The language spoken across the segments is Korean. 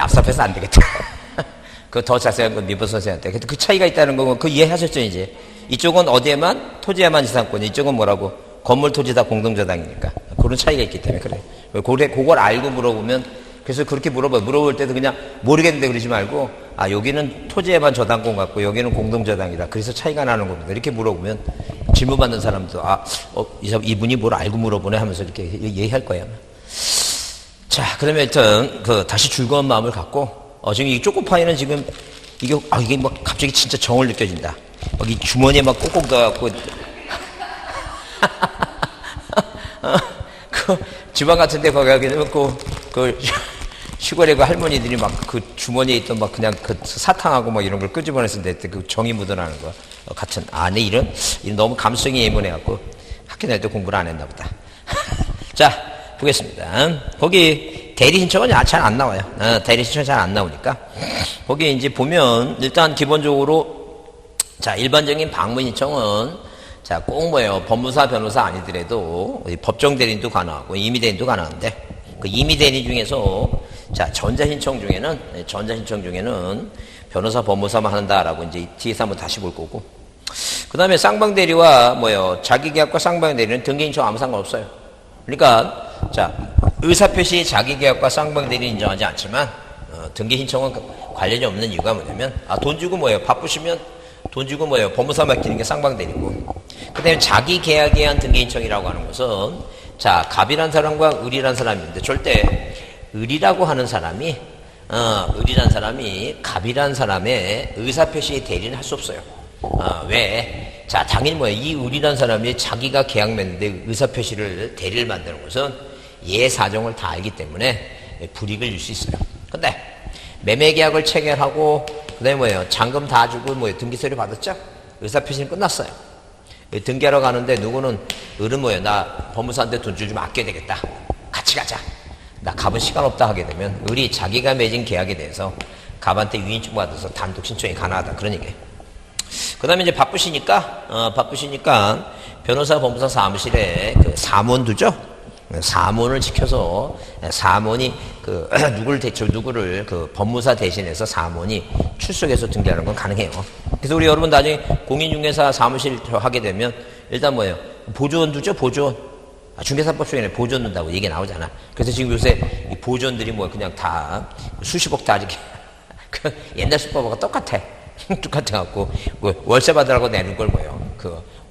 답답해서 안 되겠다. 그 더 자세한 건 미보 선생한테. 그 차이가 있다는 거, 그 이해하셨죠, 이제? 이쪽은 어디에만? 토지에만 지상권. 이쪽은 뭐라고? 건물 토지 다 공동저당이니까. 그런 차이가 있기 때문에 그래요. 그걸 알고 물어보면, 그래서 그렇게 물어볼 때도 그냥 모르겠는데 그러지 말고, 아, 여기는 토지에만 저당권 같고, 여기는 공동저당이다. 그래서 차이가 나는 겁니다. 이렇게 물어보면, 질문 받는 사람도, 이분이 뭘 알고 물어보네 하면서 이렇게 얘기할 거예요. 자, 그러면 일단, 다시 즐거운 마음을 갖고, 지금 이 초코파이는 지금, 이게 막 갑자기 진짜 정을 느껴진다. 막 이 주머니에 막 꼭꼭 넣어갖고, 지방 같은 데 거기 가면 시골에 그 할머니들이 막 그 주머니에 있던 막 그냥 그 사탕하고 막 이런 걸 끄집어냈을 때 그 정이 묻어나는 거. 같은, 내 이런 너무 감성이 예민해갖고 학교 다닐 때 공부를 안 했나 보다. 자, 보겠습니다. 거기 대리 신청은 잘 안 나와요. 대리 신청이 잘 안 나오니까. 거기 이제 보면 일단 기본적으로 자, 일반적인 방문 신청은 자, 꼭 뭐예요. 법무사, 변호사 아니더라도 법정 대리인도 가능하고 임의 대리인도 가능한데 그 임의 대리 중에서 자, 전자신청 중에는 변호사, 법무사만 한다라고 이제 뒤에서 한번 다시 볼 거고. 그 다음에 쌍방대리와 뭐예요. 자기계약과 쌍방대리는 등기신청 아무 상관없어요. 그러니까 자, 의사표시 자기계약과 쌍방대리 인정하지 않지만 등기신청은 관련이 없는 이유가 뭐냐면 돈 주고 뭐예요. 바쁘시면 돈 주고 뭐예요. 법무사 맡기는 게 쌍방대리고. 그 다음에 자기계약에 의한 등기신청이라고 하는 것은 자, 갑이란 사람과 을이란 사람이 있는데 절대 을이라고 하는 사람이 갑이란 사람의 의사표시 대리는 할 수 없어요. 왜? 자, 당연히 뭐예요. 이 을이란 사람이 자기가 계약 맺는데 의사표시를 대리를 만드는 것은 얘 사정을 다 알기 때문에 불이익을 줄 수 있어요. 근데 매매계약을 체결하고 그다음에 뭐예요. 잔금 다 주고 뭐예요. 등기서류 받았죠? 의사표시는 끝났어요. 등기하러 가는데 누구는 을은 뭐예요. 나 법무사한테 돈 주면 아껴야 되겠다. 같이 가자. 나 갑은 시간 없다 하게 되면 을이 자기가 맺은 계약에 대해서 갑한테 위임증 받아서 단독 신청이 가능하다. 그런 얘기예요. 그 다음에 이제 바쁘시니까 변호사, 법무사 사무실에 그 사무원 두죠? 사무원을 지켜서 사무원이 누구를 그 법무사 대신해서 사무원이 출석해서 등기하는 건 가능해요. 그래서 우리 여러분 나중에 공인중개사 사무실 하게 되면 일단 뭐예요? 보조원 두죠? 보조원. 중개사법 중에 보조원 둔다고 얘기 나오잖아. 그래서 지금 요새 이 보조원들이 뭐 그냥 다 수십억 다 이렇게 옛날 수법하고 똑같아. 똑같아갖고 월세 받으라고 내는 걸 뭐예요?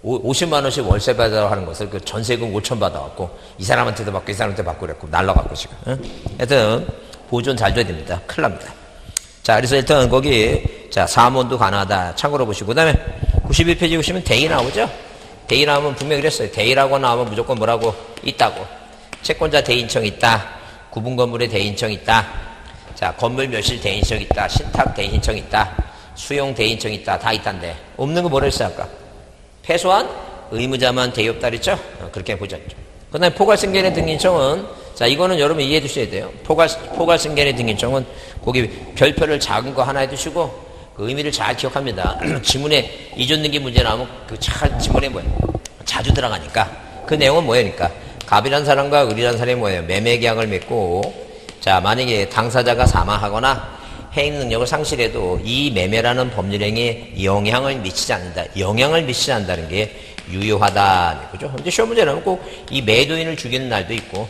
50만 원씩 월세 받으라고 하는 것을 그 전세금 5천 받아갖고 이 사람한테도 받고 이 사람한테 받고 그랬고 날라갖고 지금. 하여튼 보존 잘 돼야 됩니다. 큰일 납니다. 자, 그래서 일단 거기 자, 사무원도 가능하다. 참고로 보시고 그다음에 91페이지 보시면 대의 나오죠? 대의 나오면 분명히 그랬어요. 대의라고 나오면 무조건 뭐라고 있다고. 채권자 대인청 있다. 구분 건물에 대인청 있다. 자, 건물 멸실 대인청 있다. 신탁 대인청 있다. 수용 대인청 있다. 다 있단데 없는 거 뭐라 했어요 아까? 패소한 의무자만 대의 없다 그랬죠? 그렇게 보셨죠. 그 다음에 포괄승계의 등기인청은 자, 이거는 여러분 이해해 두셔야 돼요. 포괄승계의 등기인청은 거기 별표를 작은 거 하나 해두시고 그 의미를 잘 기억합니다. 지문에 이전 등기 문제 나오면 지문에 뭐예요? 자주 들어가니까 그 내용은 뭐예요? 갑이란 사람과 을이란 사람이 뭐예요? 매매계약을 맺고 자, 만약에 당사자가 사망하거나 해임 능력을 상실해도 이 매매라는 법률행위에 영향을 미치지 않는다. 영향을 미치지 않는다는 게 유효하다. 그죠? 근데 시험 문제는 꼭 이 매도인을 죽이는 날도 있고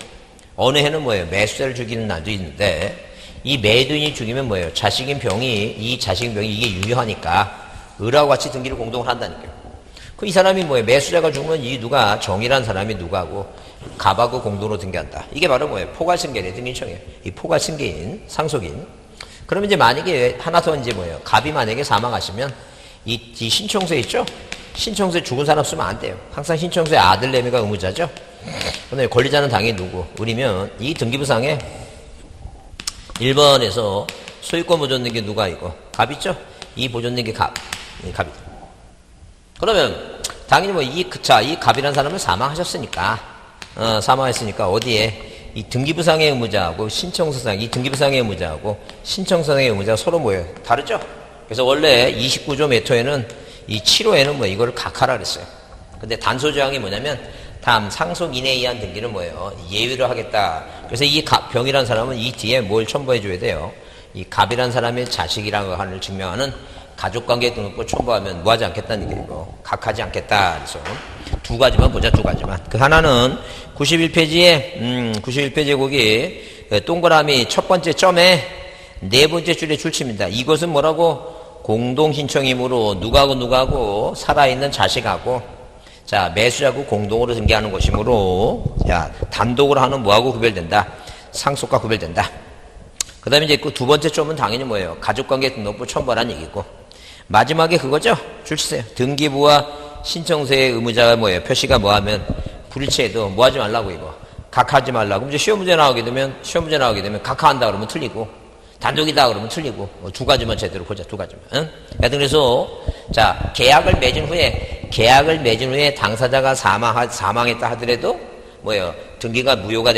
어느 해는 뭐예요? 매수자를 죽이는 날도 있는데 이 매도인이 죽이면 뭐예요? 자식인 병이 이게 유효하니까 을하고 같이 등기를 공동을 한다니까요. 이 사람이 뭐예요? 매수자가 죽으면 이 누가 정이란 사람이 누가하고 갑하고 공동으로 등기한다. 이게 바로 뭐예요? 포괄승계의 등기인청이에요. 이 포괄승계인 상속인. 그러면 이제 만약에 하나 더 이제 뭐예요? 갑이 만약에 사망하시면 이 신청서에 있죠? 신청서에 죽은 사람 쓰면 안 돼요. 항상 신청서에 아들 내미가 의무자죠? 그다음에 권리자는 당연히 누구? 을이면 이 등기부상에 1번에서 소유권 보존된 게 누가 이거? 갑이죠? 이 보존된 게 갑이다. 그러면 당연히 뭐 이 갑이라는 사람은 사망하셨으니까 사망했으니까 어디에 이 등기부상의 의무자하고 신청서상 이 등기부상의 의무자하고 신청서상의 의무자가 서로 뭐예요? 다르죠? 그래서 원래 29조 메토에는 이 7호에는 뭐 이거를 각하라 그랬어요. 근데 단서 조항이 뭐냐면 다음 상속인에 의한 등기는 뭐예요? 예외로 하겠다. 그래서 이 병이라는 사람은 이 뒤에 뭘 첨부해 줘야 돼요? 이 갑이라는 사람의 자식이라는 걸 증명하는 가족관계 등록부 첨부하면 뭐하지 않겠다는 얘기고 각하지 않겠다. 그래서 두 가지만 보자. 두 가지만. 그 하나는 91페이지에 거기 동그라미 첫 번째 점에 네 번째 줄에 줄칩니다. 이것은 뭐라고? 공동신청이므로 누구하고 살아있는 자식하고 자 매수자하고 공동으로 등기하는 것이므로 야 단독으로 하는 뭐하고 구별된다? 상속과 구별된다. 그 다음에 이제 그 두 번째 점은 당연히 뭐예요? 가족관계 등록부 첨부하라는 얘기고 마지막에 그거죠? 줄치세요. 등기부와 신청서의 의무자가 뭐예요? 표시가 뭐하면 불일치해도 뭐하지 말라고 이거 각하하지 말라고. 이제 시험 문제 나오게 되면 각하한다 그러면 틀리고 단독이다 그러면 틀리고 두 가지만 제대로 보자. 두 가지만. 응? 하여튼 그래서 자 계약을 맺은 후에 당사자가 사망했다 하더라도 뭐예요? 등기가 무효가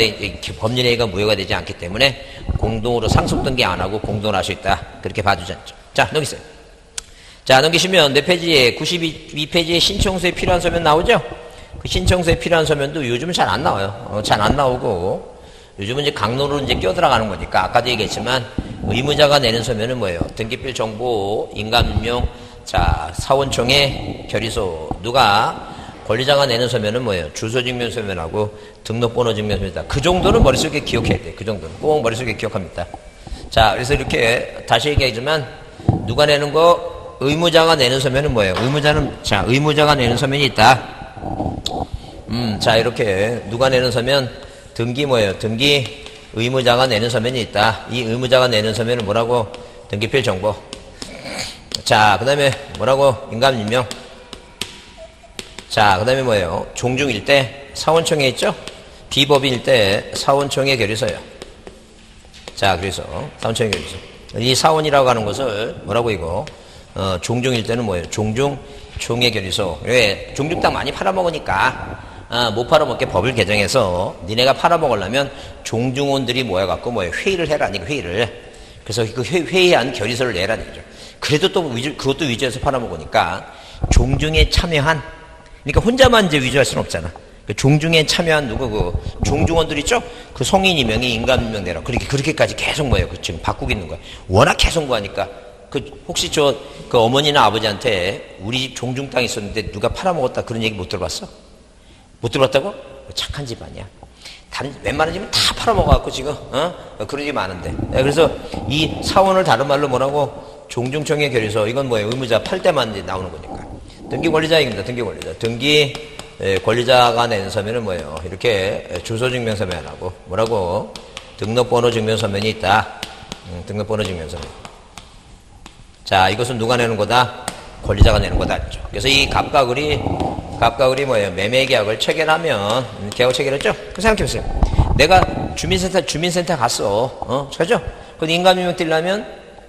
법률행위가 무효가 되지 않기 때문에 공동으로 상속 등기 안 하고 공동으로 할 수 있다. 그렇게 봐주지 않죠. 자 넘기세요. 자 넘기시면 내 페이지에 92페이지에 신청서에 필요한 서면 나오죠? 그 신청서에 필요한 서면도 요즘은 잘 안 나와요. 잘 안 나오고 요즘은 이제 강론으로 이제 끼어들어가는 거니까 아까도 얘기했지만 의무자가 내는 서면은 뭐예요? 등기필 정보, 인감임명, 자 사원총회 결의서 누가 권리자가 내는 서면은 뭐예요? 주소증명 서면하고 등록번호 증명 서면이다. 그 정도는 머릿속에 기억해야 돼. 그 정도는 꼭 머릿속에 기억합니다. 자 그래서 이렇게 다시 얘기하지만 누가 내는 거 의무자가 내는 서면은 뭐예요? 의무자가 내는 서면이 있다. 자 이렇게 누가 내는 서면 등기 뭐예요? 등기 의무자가 내는 서면이 있다. 이 의무자가 내는 서면은 뭐라고? 등기필 정보. 자, 그 다음에 뭐라고? 인감임명. 자, 그 다음에 뭐예요? 종중일 때 사원총회 있죠? 비법인일 때 사원총회 결의서요. 자, 그래서 사원총회 결의서. 이 사원이라고 하는 것을 뭐라고 이거? 종중일 때는 뭐예요? 종중총회 결의서. 왜? 종중 땅 많이 팔아먹으니까 못 팔아먹게 법을 개정해서 니네가 팔아먹으려면 종중원들이 모여갖고 회의를 해라니까 회의를. 그래서 그 회의한 결의서를 내라는 얘기죠. 그래도 또 그것도 위조해서 팔아먹으니까 종중에 참여한 그러니까 혼자만 이제 위조할 수는 없잖아. 그 종중에 참여한 그 종중원들 있죠? 그 성인이 명의 인감명 내라. 그렇게까지 계속 그 지금 바꾸고 있는 거야. 워낙 계속 구하니까. 혹시 그 어머니나 아버지한테 우리 집 종중 땅 있었는데 누가 팔아먹었다 그런 얘기 못 들어봤어? 못 들어봤다고? 착한 집안이야. 다른 웬만한 집은 다 팔아먹어갖고 지금 그런 집이 많은데. 그래서 이 사원을 다른 말로 뭐라고? 종중총회 결의서. 이건 뭐예요? 의무자 팔 때만 이제 나오는 거니까. 등기 권리자입니다. 등기 권리자. 등기 권리자가 내는 서면은 뭐예요? 이렇게 주소증명 서면하고 뭐라고? 등록번호 증명 서면이 있다. 등록번호 증명 서면. 자, 이것은 누가 내는 거다? 권리자가 내는 거다. 그래서 이 갑과 을이 뭐예요? 매매 계약을 체결하면, 계약을 체결했죠? 생각해보세요. 내가 주민센터 갔어. 그죠? 근데 인감임명 띄려면,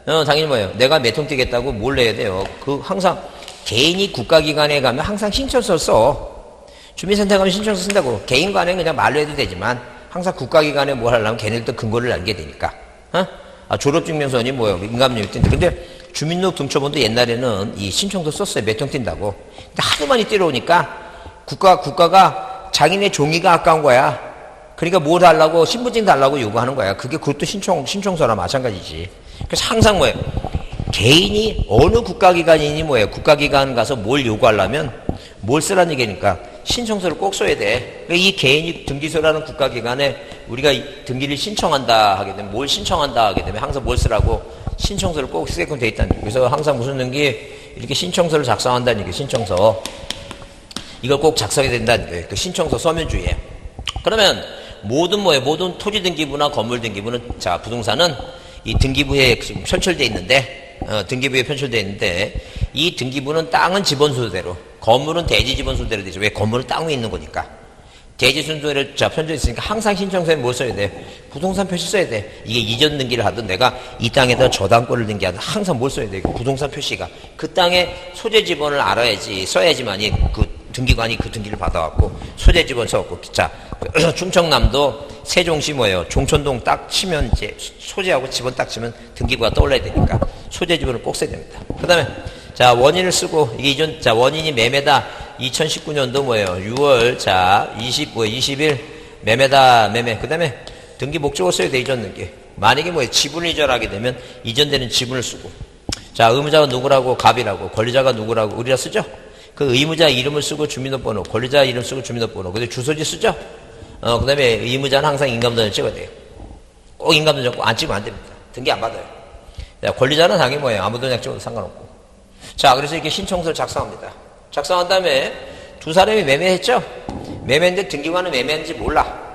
당연히 뭐예요? 내가 몇 통 띄겠다고 뭘 내야 돼요? 항상, 개인이 국가기관에 가면 항상 신청서 써. 주민센터 가면 신청서 쓴다고. 개인 간에 그냥 말로 해도 되지만, 항상 국가기관에 뭘 하려면 걔네들도 근거를 알게 되니까. 졸업증명서니 뭐예요? 인감임명 띈다. 근데, 주민등록 등초본도 옛날에는 이 신청서 썼어요. 몇 통 띈다고. 근데 하도 많이 뛰어오니까 국가가 자기네 종이가 아까운 거야. 그러니까 뭘 하려고 신분증 달라고 요구하는 거야. 그것도 신청서나 마찬가지지. 그래서 항상 뭐예요? 개인이 어느 국가기관이니 뭐예요? 국가기관 가서 뭘 요구하려면 뭘 쓰라는 얘기니까 신청서를 꼭 써야 돼. 이 개인이 등기소라는 국가기관에 우리가 등기를 신청한다 하게 되면 뭘 신청한다 하게 되면 항상 뭘 쓰라고 신청서를 꼭 쓰게끔 돼 있다는 얘기. 그래서 항상 무슨 등기 이렇게 신청서를 작성한다는 얘기. 신청서 이걸 꼭 작성해야 된다는 얘기. 그 신청서 서면주의에. 그러면 모든 토지 등기부나 건물 등기부는 자 부동산은 이 등기부에 지금 편철돼 있는데 이 등기부는 땅은 지번수대로 건물은 대지 지번수대로 되죠. 왜? 건물은 땅 위에 있는 거니까. 대지 순서를 편집해 있으니까 항상 신청서에 뭘 써야 돼? 부동산 표시 써야 돼. 이게 이전 등기를 하든 내가 이 땅에다 저당권을 등기하든 항상 뭘 써야 돼? 부동산 표시가. 그 땅의 소재 지번을 알아야지, 써야지만이 그 등기관이 그 등기를 받아갖고 소재 지번 써갖고. 자, 충청남도 세종시 뭐예요? 종천동 딱 치면 이제 소재하고 지번 딱 치면 등기부가 떠올라야 되니까 소재 지번을 꼭 써야 됩니다. 그 다음에 자, 원인을 쓰고, 이게 원인이 매매다. 2019년도 뭐예요? 6월, 20일, 매매다, 매매. 그 다음에 등기 목적을 써야 돼, 이전 등기. 만약에 뭐 지분을 이전하게 되면 이전되는 지분을 쓰고, 자, 의무자가 누구라고 갑이라고, 권리자가 누구라고 우리가 쓰죠. 그 의무자 이름을 쓰고 주민등록번호, 권리자 이름 쓰고 주민등록번호, 근데 주소지 쓰죠. 그 다음에 의무자는 항상 인감도장을 찍어야 돼요. 꼭 인감도장 꼭 안 찍으면 안 됩니다. 등기 안 받아요. 자, 권리자는 당연히 뭐예요? 아무 도장 찍어도 상관없고. 자, 그래서 이렇게 신청서를 작성합니다. 작성한 다음에 두 사람이 매매했죠? 매매인데 등기관은 매매인지 몰라.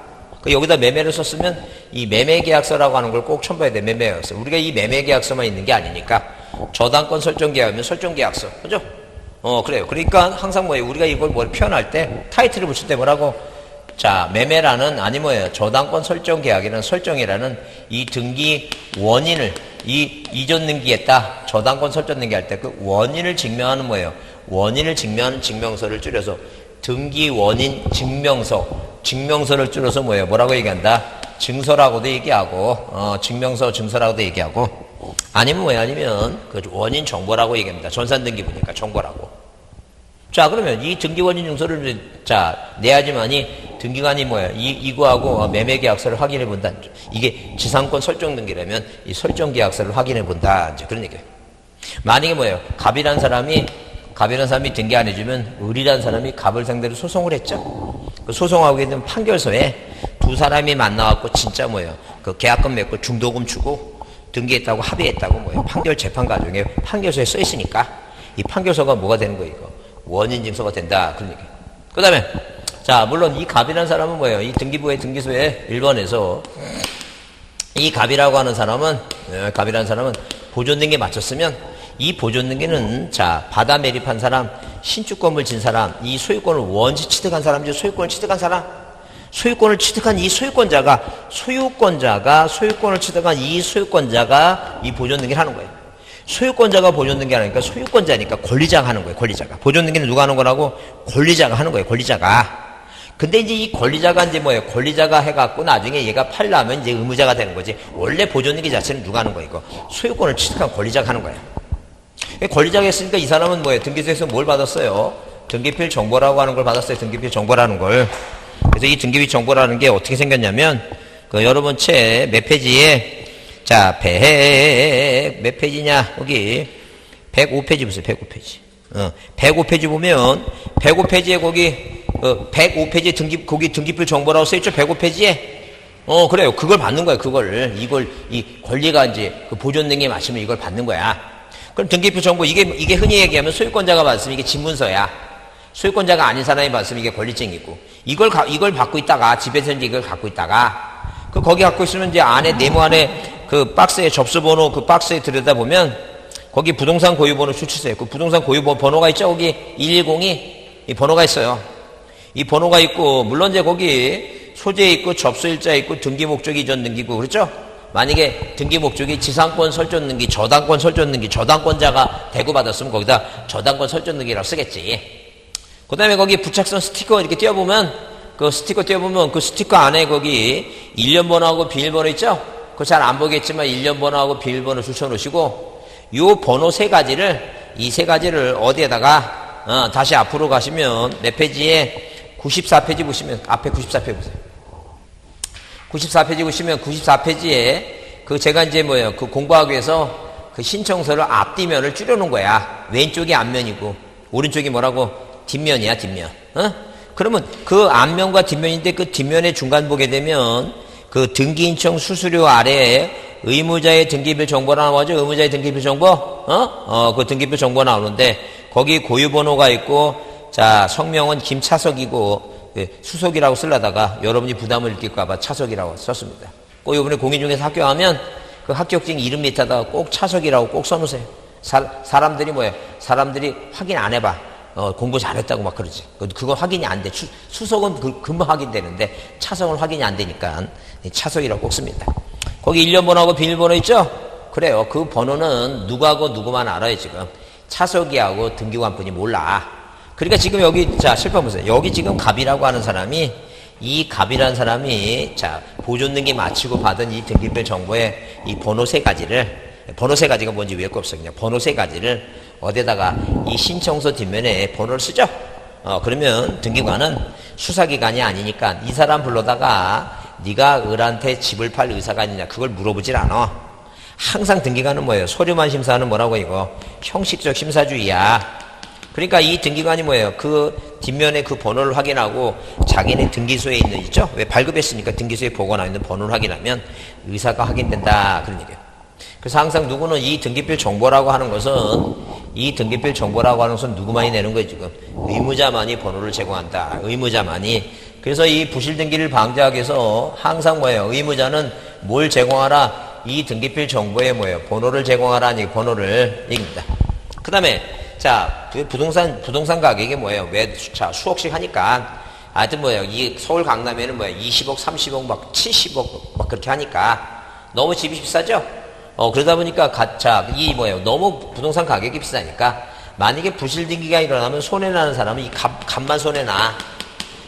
여기다 매매를 썼으면 이 매매계약서라고 하는 걸 꼭 첨부해야 돼. 매매계약서. 우리가 이 매매계약서만 있는 게 아니니까 저당권 설정계약이면 설정계약서. 그죠? 그래요. 그러니까 항상 뭐예요? 우리가 이걸 뭘 표현할 때 타이틀을 붙일 때 뭐라고? 자, 매매라는 아니 뭐예요? 저당권 설정계약이라는 설정이라는 이 등기 원인을 이전 등기했다. 저당권 설정 등기할 때 그 원인을 증명하는 뭐예요? 원인을 증명하는 증명서를 줄여서 등기 원인 증명서를 줄여서 뭐예요? 뭐라고 얘기한다? 증서라고도 얘기하고, 증명서, 증서라고도 얘기하고, 아니면 뭐예요? 아니면 그 원인 정보라고 얘기합니다. 전산등기부니까 정보라고. 자, 그러면 이 등기 원인 증서를 자, 내야지만이 등기관이 뭐예요? 이거하고 매매계약서를 확인해 본다. 이게 지상권 설정 등기라면 이 설정 계약서를 확인해 본다. 이제 그런 얘기예요. 만약에 뭐예요? 갑이라는 사람이 등기 안 해주면 을이라는 사람이 갑을 상대로 소송을 했죠. 그 소송하게 된 판결서에 두 사람이 만나갖고 진짜 뭐예요? 그 계약금 맺고 중도금 주고 등기했다고 합의했다고 뭐예요? 판결 재판 과정에 판결서에 써 있으니까 이 판결서가 뭐가 되는 거예요? 이거 원인 증서가 된다. 그런 얘기예요. 그 다음에 자, 물론 이 갑이라는 사람은 뭐예요? 이 등기부의 등기소에 1번에서 이 갑이라고 하는 사람은 보존등기에 맞췄으면 이 보존등기는 자, 받아 매립한 사람, 신주권을 진 사람, 이 소유권을 원시 취득한 사람이죠. 소유권을 취득한 사람. 소유권을 취득한 이 소유권자가 소유권을 취득한 이 소유권자가 이 보존등기를 하는 거예요. 소유권자가 보존등기 하니까 소유권자니까 권리자가 하는 거예요. 권리자가. 보존등기는 누가 하는 거라고? 권리자가 하는 거예요. 권리자가. 근데 이제 이 권리자가 이제 뭐예요? 권리자가 해갖고 나중에 얘가 팔려면 이제 의무자가 되는 거지. 원래 보존등기 자체는 누가 하는 거예요? 이거. 소유권을 취득한 권리자가 하는 거예요. 권리자가 했으니까 이 사람은 뭐예요? 등기소에서 뭘 받았어요? 등기필 정보라고 하는 걸 받았어요. 등기필 정보라는 걸. 그래서 이 등기필 정보라는 게 어떻게 생겼냐면, 여러분 책 몇 페이지에, 자, 몇 페이지냐? 여기, 105페이지 보세요. 105페이지. 105페이지 보면, 105페이지에 거기, 105페이지에 거기 등기필 정보라고 써있죠? 105페이지에? 그래요. 그걸 받는 거예요. 이 권리가 이제 그 보존등기에 맞추면 이걸 받는 거야. 그럼 등기표 정보, 이게 흔히 얘기하면 소유권자가 받으면 이게 집문서야. 소유권자가 아닌 사람이 받으면 이게 권리증이고. 이걸 받고 있다가, 집에서 이제 이걸 갖고 있다가, 거기 갖고 있으면 이제 네모 안에 그 박스에 접수번호 그 박스에 들여다보면, 거기 부동산 고유번호 수취서에 그 부동산 고유번호가 있죠? 거기 110이 이 번호가 있어요. 이 번호가 있고, 물론 이제 거기 소재 있고, 접수일자 있고, 등기 목적 이전 등기고, 그렇죠? 만약에 등기 목적이 지상권 설정 등기, 저당권 설정 등기, 저당권자가 대구받았으면 거기다 저당권 설정 등기라고 쓰겠지. 그 다음에 거기 부착선 스티커 이렇게 띄워보면, 그 스티커 안에 거기 1년 번호하고 비밀번호 있죠? 그거 잘 안 보겠지만 1년 번호하고 비밀번호 붙여놓으시고, 요 번호 이 세 가지를 어디에다가, 다시 앞으로 가시면 몇 페이지에 94페이지 보시면, 앞에 94페이지 보세요. 94페이지 보시면 94페이지에 제가 이제 그 공부하기 위해서 그 신청서를 앞뒤면을 줄여놓은 거야. 왼쪽이 앞면이고 오른쪽이 뭐라고? 뒷면이야, 뒷면. 그러면 그 앞면과 뒷면인데 그 뒷면에 중간 보게 되면 그 등기인청 수수료 아래에 의무자의 등기표 정보 나오죠? 의무자의 등기표 정보? 그 등기표 정보 나오는데 거기 고유번호가 있고, 자, 성명은 김차석이고, 수석이라고 쓰려다가 여러분이 부담을 느낄까봐 차석이라고 썼습니다. 꼭 이번에 공인 중에서 합격하면 그 합격증 이름 밑에다가 꼭 차석이라고 꼭 써놓으세요. 사람들이 사람들이 확인 안 해봐. 공부 잘했다고 막 그러지. 그건 확인이 안 돼. 수석은 금방 확인되는데 차석은 확인이 안 되니까 차석이라고 꼭 씁니다. 거기 1년 번호하고 비밀번호 있죠? 그래요. 그 번호는 누구하고 누구만 알아요, 지금. 차석이하고 등기관분이 몰라. 그러니까 지금 여기, 자, 슬퍼보세요. 여기 지금 갑이라고 하는 사람이, 이 갑이라는 사람이, 자, 보존등기 마치고 받은 이 등기표 정보의 이 번호 세 가지가 뭔지 외울 거 없어요. 그냥 번호 세 가지를 어디다가 이 신청서 뒷면에 번호를 쓰죠? 그러면 등기관은 수사기관이 아니니까 이 사람 불러다가 네가 을한테 집을 팔 의사가 있느냐 그걸 물어보질 않아. 항상 등기관은 뭐예요? 서류만 심사하는 뭐라고 이거 형식적 심사주의야. 그러니까 이 등기관이 뭐예요? 그 뒷면에 그 번호를 확인하고 자기네 등기소에 있는 있죠? 왜 발급했으니까 등기소에 보고나 있는 번호를 확인하면 의사가 확인된다 그런 얘기예요. 그래서 항상 누구는 이 등기필 정보라고 하는 것은 누구만이 내는 거예요 지금? 의무자만이 번호를 제공한다. 의무자만이. 그래서 이 부실 등기를 방지하기 위해서 항상 뭐예요? 의무자는 뭘 제공하라? 이 등기필 정보에 뭐예요? 번호를 제공하라는 번호를 얘기입니다. 그 다음에 자, 그 부동산 가격이 뭐예요? 자, 수억씩 하니까 하여튼 뭐예요? 이 서울 강남에는 뭐예요? 20억, 30억, 막 70억 막 그렇게 하니까 너무 집이 비싸죠? 그러다 보니까 이 뭐예요? 너무 부동산 가격이 비싸니까 만약에 부실 등기가 일어나면 손해나는 사람은 이 값만 손해나.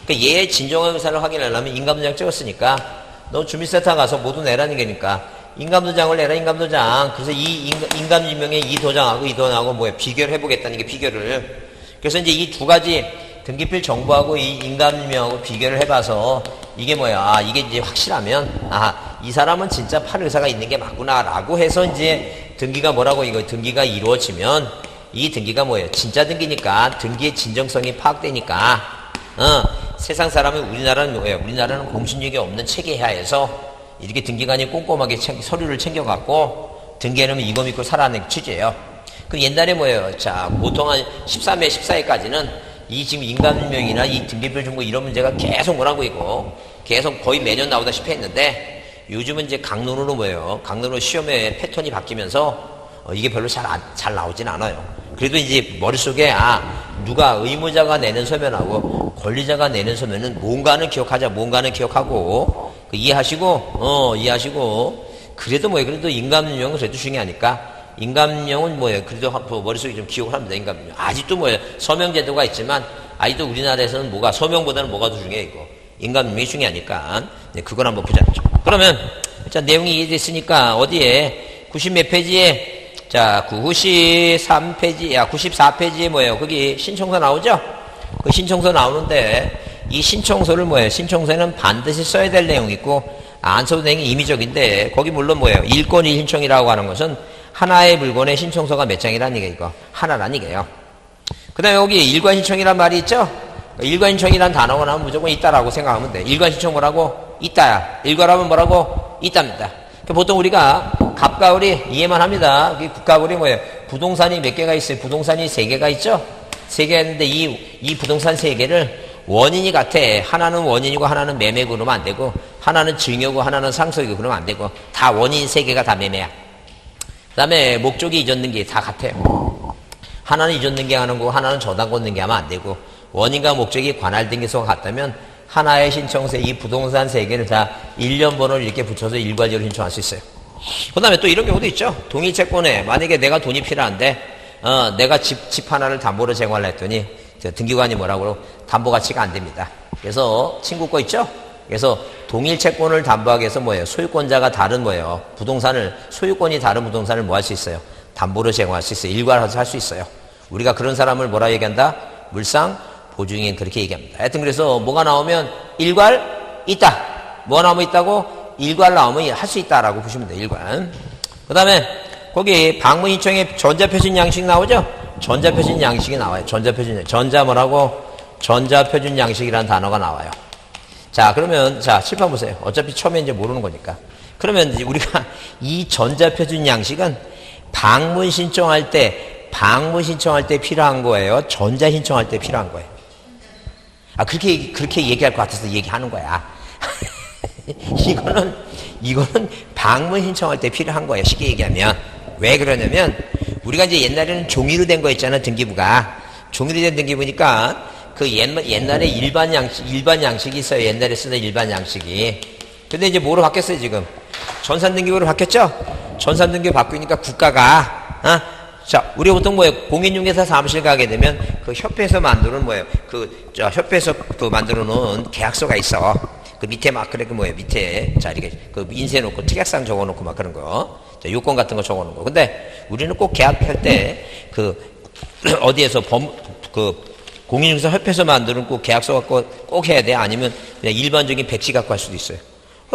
그러니까 얘의 진정한 의사를 확인하려면 인감도장 찍었으니까 너 주민센터 가서 모두 내라는 게니까 인감도장을 내라. 인감도장. 그래서 이 인감증명에 이 도장하고 이 도장하고 뭐야 비교를 해보겠다는 게 비교를. 그래서 이제 이 두 가지 등기필 정보하고 이 인감증명하고 비교를 해봐서 이게 뭐야 이게 이제 확실하면 이 사람은 진짜 팔 의사가 있는 게 맞구나라고 해서 이제 등기가 뭐라고 이거 등기가 이루어지면 이 등기가 뭐예요? 진짜 등기니까 등기의 진정성이 파악되니까 세상 사람은 우리나라는 뭐예요? 우리나라는 공신력이 없는 체계 하에서 이렇게 등기관이 꼼꼼하게 서류를 챙겨갖고 등기해놓으면 이거 믿고 살아내는 취지예요. 그 옛날에 뭐예요? 자, 보통 한 13회, 14회까지는 이 지금 인감증명이나 이 등기표 정보 이런 문제가 계속 뭐라고 있고 계속 거의 매년 나오다시피 했는데 요즘은 이제 강론으로 뭐예요? 강론으로 시험의 패턴이 바뀌면서 이게 별로 잘 나오진 않아요. 그래도 이제 머릿속에 누가 의무자가 내는 서면하고 권리자가 내는 서면은 뭔가는 기억하고 이해하시고 그래도 뭐예요? 그래도 인감증명은 그래도 중요하니까 인감증명은 뭐예요? 그래도 머릿속에 좀 기억을 합니다. 인감증명. 아직도 뭐예요? 서명제도가 있지만 아직도 우리나라에서는 서명보다는 뭐가 더 중요해 이거. 인감증명이 중요하니까 그걸 한번 보자. 그러면 자 내용이 이해됐으니까 어디에 90 몇 페이지에 자 93페이지 94페이지에 뭐예요? 거기 신청서 나오죠? 그 신청서 나오는데 이 신청서를 뭐예요? 신청서에는 반드시 써야 될 내용이 있고 안 써도 되는 게 임의적인데 거기 물론 뭐예요? 일권일 신청이라고 하는 것은 하나의 물건의 신청서가 몇 장이라는 얘기예요. 이거 하나라는 얘기예요. 그 다음에 여기 일관 신청이란 말이 있죠? 일관 신청이란 단어가 나오면 무조건 있다라고 생각하면 돼. 일관 신청 뭐라고? 있다야. 일관하면 뭐라고? 있답니다. 보통 우리가 갑과 을이 이해만 합니다. 국가 을이 뭐예요? 부동산이 몇 개가 있어요? 부동산이 3개가 있죠? 3개가 있는데 이 부동산 3개를 원인이 같아. 하나는 원인이고 하나는 매매고 그러면 안 되고 하나는 증여고 하나는 상속이고 그러면 안 되고 다 원인 3개가 다 매매야. 그 다음에 목적이 이전 등기 다 같아요. 하나는 이전 등기하는 거고 하나는 저당권 등기하면 안 되고 원인과 목적이 관할 등기소가 같다면 하나의 신청서에 이 부동산 3개를 다 1년 번호를 이렇게 붙여서 일괄적으로 신청할 수 있어요. 그 다음에 또 이런 경우도 있죠. 동일채권에 만약에 내가 돈이 필요한데 내가 집 하나를 담보로 제공하려 했더니 등기관이 뭐라고 그러고 담보 가치가 안 됩니다. 그래서 친구 거 있죠? 그래서 동일 채권을 담보하기 위해서 뭐예요? 소유권자가 다른 뭐예요? 소유권이 다른 부동산을 뭐 할 수 있어요? 담보로 제공할 수 있어요. 일괄해서 할 수 있어요. 우리가 그런 사람을 뭐라 얘기한다? 물상 보증인 그렇게 얘기합니다. 하여튼 그래서 뭐가 나오면 일괄 있다. 뭐가 나오면 있다고? 일괄 나오면 할 수 있다라고 보시면 돼요. 일괄. 그 다음에 거기 방문 신청에 전자표준 양식 나오죠? 전자표준 양식이 나와요. 전자 뭐라고? 전자표준 양식이라는 단어가 나와요. 자, 그러면, 칠판 보세요. 어차피 처음에 이제 모르는 거니까. 그러면 이제 우리가 이 전자표준 양식은 방문 신청할 때 필요한 거예요? 전자 신청할 때 필요한 거예요? 그렇게 얘기할 것 같아서 얘기하는 거야. 이거는 방문 신청할 때 필요한 거예요. 쉽게 얘기하면. 왜 그러냐면, 우리가 이제 옛날에는 종이로 된 거 있잖아, 등기부가. 종이로 된 등기부니까, 그 옛날에 일반 양식이 있어요. 옛날에 쓰던 일반 양식이. 근데 이제 뭐로 바뀌었어요, 지금? 전산등기부로 바뀌었죠? 전산등기부 바뀌니까 국가가, 자, 우리가 보통 뭐예요? 공인중개사 사무실 가게 되면 그 협회에서 만드는 뭐예요? 협회에서 만들어 놓은 계약서가 있어. 그 밑에 막, 밑에, 자, 이렇게, 인쇄 놓고, 특약상 적어 놓고 막 그런 거. 자, 요건 같은 거 적어 놓은 거. 근데 우리는 꼭 계약할 때, 어디에서 공인중개사 협회에서 만드는 꼭 계약서 갖고 꼭 해야 돼. 아니면 그냥 일반적인 백지 갖고 할 수도 있어요.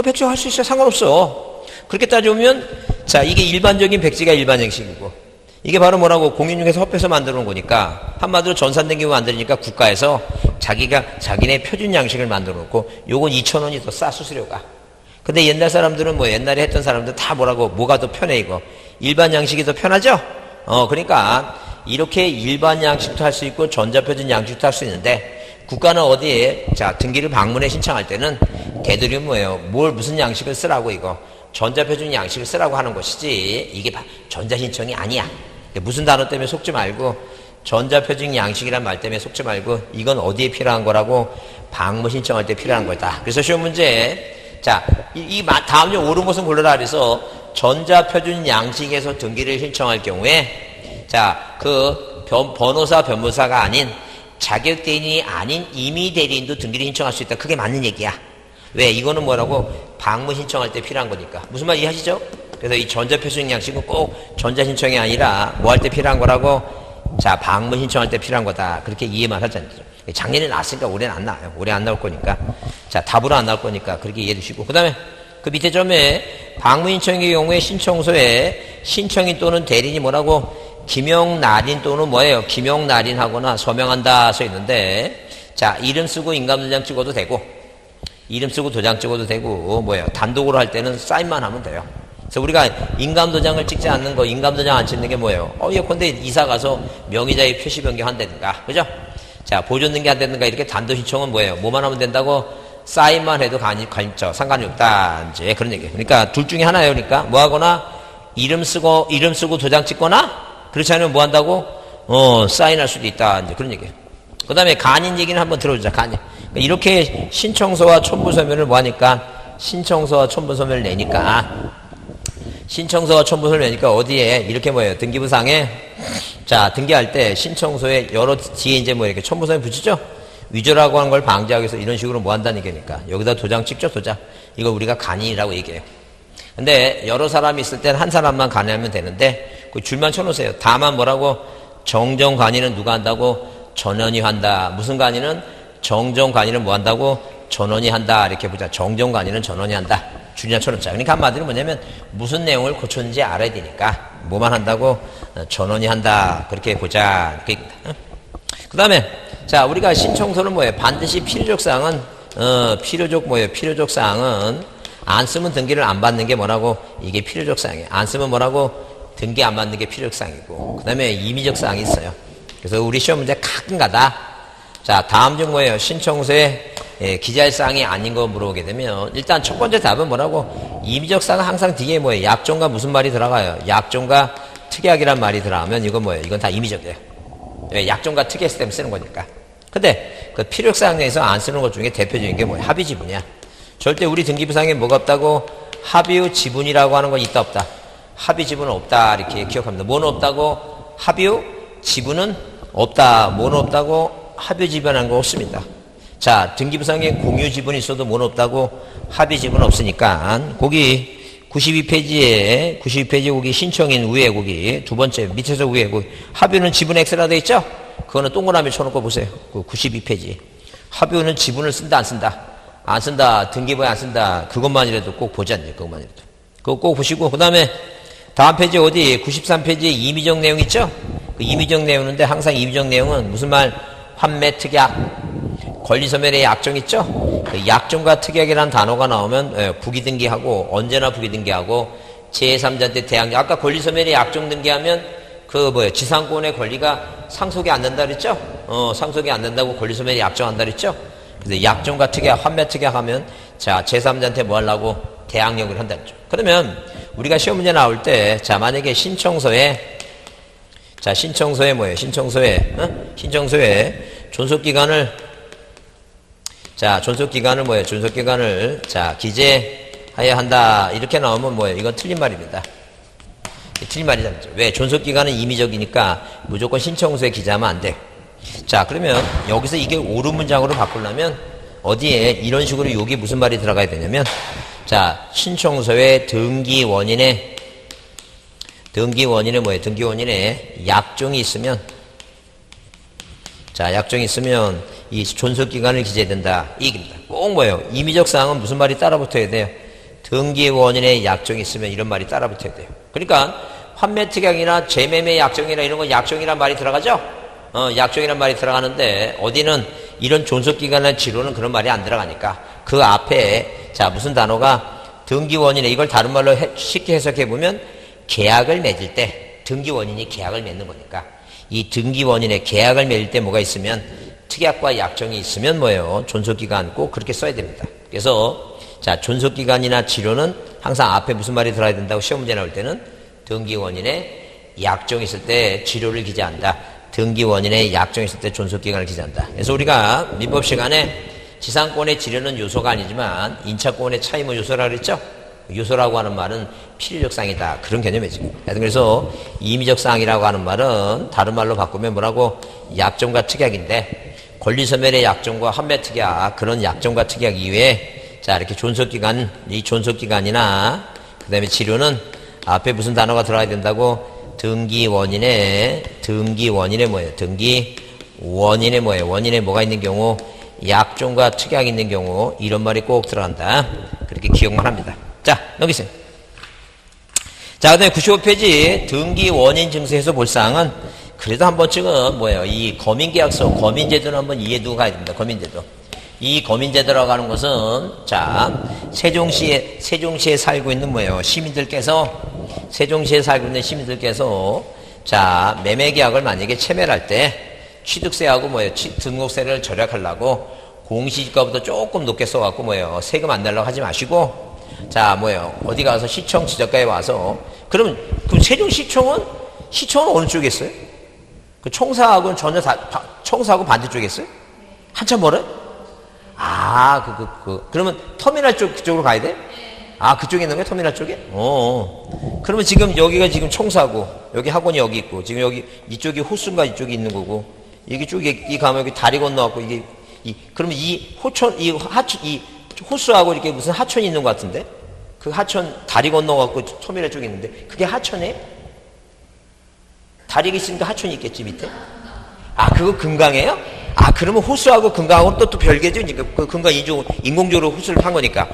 백지화할 수 있어요. 상관없어. 그렇게 따져보면, 자, 이게 일반적인 백지가 일반 형식이고, 이게 바로 뭐라고 공인중개사 협회에서 만들어 놓은 거니까, 한마디로 전산등기부 만들니까 국가에서 자기네 표준 양식을 만들어 놓고, 요건 2,000원이 더 싸, 수수료가. 근데 옛날 사람들은 옛날에 했던 사람들 다 뭐가 더 편해, 이거. 일반 양식이 더 편하죠? 그러니까, 이렇게 일반 양식도 할 수 있고, 전자표준 양식도 할 수 있는데, 국가는 어디에, 자, 등기를 방문해 신청할 때는, 되도록이면 무슨 양식을 쓰라고, 이거. 전자표준 양식을 쓰라고 하는 것이지, 이게 전자신청이 아니야. 무슨 단어 때문에 속지 말고, 전자표준 양식이란 말 때문에 속지 말고, 이건 어디에 필요한 거라고, 방문 신청할 때 필요한 거다. 그래서 쉬운 문제, 자, 다음 중 옳은 것은 골라라 그래서, 전자표준 양식에서 등기를 신청할 경우에, 자, 변호사, 변호사가 아닌, 자격대리인이 아닌 임의 대리인도 등기를 신청할 수 있다. 그게 맞는 얘기야. 왜? 이거는 뭐라고? 방문 신청할 때 필요한 거니까. 무슨 말 이해하시죠? 그래서 이 전자표준 양식은 꼭 전자신청이 아니라 뭐 할 때 필요한 거라고? 자, 방문 신청할 때 필요한 거다. 그렇게 이해만 하자는 거죠. 작년에 나왔으니까 올해는 안 나와요. 올해 안 나올 거니까. 자, 답으로 안 나올 거니까 그렇게 이해해 주시고. 그 다음에 그 밑에 점에 방문 신청의 경우에 신청서에 신청인 또는 대리인이 뭐라고? 기명날인 또는 뭐예요? 기명날인하거나 서명한다 써 있는데, 자, 이름 쓰고 인감도장 찍어도 되고, 이름 쓰고 도장 찍어도 되고, 단독으로 할 때는 사인만 하면 돼요. 그래서 우리가 인감도장을 찍지 않는 거, 인감도장 안 찍는 게 뭐예요? 예컨대 이사 가서 명의자의 표시 변경한다든가, 그죠? 자, 보존 등기 한다든가 이렇게 단독 신청은 뭐만 하면 된다고? 사인만 해도 상관이 없다. 이제 그런 얘기예요. 그러니까 둘 중에 하나예요. 그러니까 뭐 하거나 이름 쓰고 도장 찍거나 그렇지 않으면 뭐 한다고? 사인할 수도 있다. 이제 그런 얘기예요. 그 다음에 간인 얘기는 한번 들어보자. 간인. 그러니까 이렇게 신청서와 첨부서면을 뭐 하니까? 신청서와 첨부서면을 내니까. 신청서와 첨부서면을 내니까 어디에? 이렇게 등기부상에. 자, 등기할 때 신청서에 여러 뒤에 이제 이렇게 첨부서면 붙이죠? 위조라고 하는 걸 방지하기 위해서 이런 식으로 뭐 한다는 얘기니까. 여기다 도장 찍죠, 도장. 이거 우리가 간인이라고 얘기해요. 근데 여러 사람이 있을 땐 한 사람만 간인하면 되는데 그 줄만 쳐놓으세요. 다만 뭐라고? 정정 간인은 누가 한다고? 전원이 한다. 무슨 간인은? 정정 간인은 뭐 한다고? 전원이 한다. 이렇게 보자. 정정 간인은 전원이 한다. 줄이나 쳐놓자. 그러니까 한마디로 뭐냐면 무슨 내용을 고쳤는지 알아야 되니까 뭐만 한다고? 전원이 한다. 그렇게 보자. 이렇게 얘기입니다. 그 다음에 자, 우리가 신청서는 반드시 필요적 사항은 안 쓰면 등기를 안 받는 게 뭐라고? 이게 필요적 사항이에요. 안 쓰면 뭐라고? 등기 안 받는 게 필요적 사항이고. 그 다음에 임의적 사항이 있어요. 그래서 우리 시험 문제 가끔가다. 자, 다음 중 신청서에 기재할 사항이 아닌 거 물어보게 되면 일단 첫 번째 답은 뭐라고? 임의적 사항은 항상 뒤에 약정과 무슨 말이 들어가요? 약정과 특약이란 말이 들어가면 이건 이건 다 임의적이에요. 왜? 약정과 특약했을 때 쓰는 거니까. 근데 그 필요적 사항 내에서 안 쓰는 것 중에 대표적인 게 합의 지분이야. 절대 우리 등기부상에 뭐가 없다고? 합의 후 지분이라고 하는 건 있다 없다? 합의 지분은 없다. 이렇게 기억합니다. 뭐는 없다고? 합의 후 지분은 없다. 뭐는 없다고? 합의 지분한 거 없습니다. 자, 등기부상에 공유 지분이 있어도 뭐는 없다고? 합의 지분은 없으니까 거기 92페이지에 거기 신청인 위에 거기 두 번째 밑에서 위에 거기 합의는 지분 X라 되어 있죠? 그거는 동그라미 쳐놓고 보세요. 그 92페이지. 합의는 지분을 쓴다 안 쓴다? 안 쓴다. 등기부에 안 쓴다. 그것만이라도 꼭 보지 않냐. 그것만이라도. 그거 꼭 보시고 그 다음에 다음 페이지 어디? 93페이지에 임의적 내용 있죠? 그 임의적 내용인데 항상 임의적 내용은 무슨 말? 환매 특약. 권리소멸의 약정 있죠? 그 약정과 특약이라는 단어가 나오면 부기등기하고 언제나 부기등기하고 제3자한테 대항력. 아까 권리소멸의 약정 등기하면 지상권의 권리가 상속이 안 된다 그랬죠? 상속이 안 된다고 권리소멸의 약정한다 그랬죠? 그래서 약정과 특약, 환매 특약하면 자 제3자한테 뭐 하려고? 대항력을 한다 그랬죠. 그러면 우리가 시험 문제 나올 때 자 만약에 신청서에 신청서에 존속기간을 기재해야 한다. 이렇게 나오면 이건 틀린 말입니다. 틀린 말이잖아요. 왜? 존속기간은 임의적이니까 무조건 신청서에 기재하면 안 돼. 자, 그러면 여기서 이게 옳은 문장으로 바꾸려면 어디에 이런 식으로 여기 무슨 말이 들어가야 되냐면 자, 신청서에 등기원인의 약정이 있으면 자, 약정이 있으면 이 존속기간을 기재해야 된다. 이 얘기입니다. 꼭 임의적 사항은 무슨 말이 따라 붙어야 돼요? 등기 원인에 약정이 있으면 이런 말이 따라 붙어야 돼요. 그러니까 환매특약이나 재매매 약정이나 이런 거 약정이란 말이 들어가죠? 약정이란 말이 들어가는데 어디는 이런 존속기간이나 지로는 그런 말이 안 들어가니까 그 앞에 자 무슨 단어가 등기 원인에 이걸 다른 말로 쉽게 해석해 보면 계약을 맺을 때 등기 원인이 계약을 맺는 거니까 이 등기 원인에 계약을 맺을 때 뭐가 있으면 특약과 약정이 있으면 뭐예요? 존속기간 꼭 그렇게 써야 됩니다. 그래서 자 존속기간이나 지료는 항상 앞에 무슨 말이 들어야 된다고 시험 문제 나올 때는 등기 원인에 약정이 있을 때 지료를 기재한다. 등기 원인에 약정이 있을 때 존속기간을 기재한다. 그래서 우리가 민법 시간에 지상권의 지료는 요소가 아니지만 인차권의 차이모 요소라고 그랬죠? 요소라고 하는 말은 필요적 사항이다. 그런 개념이죠. 그래서 임의적 사항이라고 하는 말은 다른 말로 바꾸면 뭐라고? 약정과 특약인데 권리소멸의 약정과 환매특약 그런 약정과 특약 이외에 자 이렇게 존속기간 이 존속기간이나 그 다음에 지료는 앞에 무슨 단어가 들어가야 된다고? 등기 원인에 뭐예요? 등기 원인에 뭐예요? 원인에 뭐가 있는 경우? 약정과 특약이 있는 경우 이런 말이 꼭 들어간다. 그렇게 기억만 합니다. 자, 넘기세요. 자, 그 다음에 95페이지 등기 원인 증서에서 볼 사항은 그래도 한 번쯤은 뭐예요? 이 거민계약서, 거민제도는 한번 이해두고 가야 됩니다. 거민제도. 이 거민제도라고 하는 것은 자, 세종시에 살고 있는 뭐예요? 세종시에 살고 있는 시민들께서 자, 매매계약을 만약에 체결을 할 때 취득세하고 뭐예요? 등록세를 절약하려고 공시지가보다 조금 높게 써갖고 뭐예요? 세금 안 내려고 하지 마시고 자 뭐예요? 어디 가서 시청 지적가에 와서 그럼 세종시청은 어느 쪽에 있어요? 그 청사하고는 전혀 청사하고 반대쪽에 있어요? 한참 멀어요? 그러면 터미널 그쪽으로 가야 돼? 그쪽에 있는 거야? 터미널 쪽에? 그러면 지금 여기가 지금 청사고 여기 학원이 여기 있고 지금 여기 이쪽이 호수인가 이쪽이 있는 거고 이게 쭉 이 가면 여기 다리 건너갖고 그러면 이 호수하고 이렇게 무슨 하천이 있는 것 같은데? 그 하천 다리 건너갖고 터미널 쪽에 있는데 그게 하천이에요? 다리가 있으니까 하천이 있겠지 밑에? 그거 금강이에요? 그러면 호수하고 금강하고 또 별개죠? 그 금강 인공적으로 호수를 판 거니까.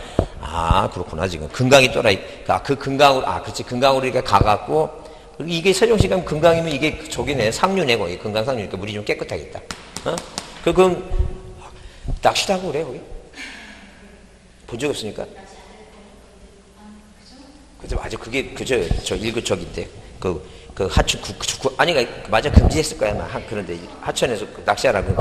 그렇구나, 지금. 금강이 또라이. 그 금강으로, 그렇지. 금강으로 이렇게 가갖고, 이게 세종시 가면 금강이면 이게 저기네, 상류네, 거기. 금강 상류니까 물이 좀 깨끗하겠다. 그럼, 낚시도 하고 그래, 거기? 본 적 없으니까? 그죠, 맞아. 그게, 저기인데. 하천, 맞아. 금지했을 거야, 아마. 그런데, 하천에서 낚시하라고.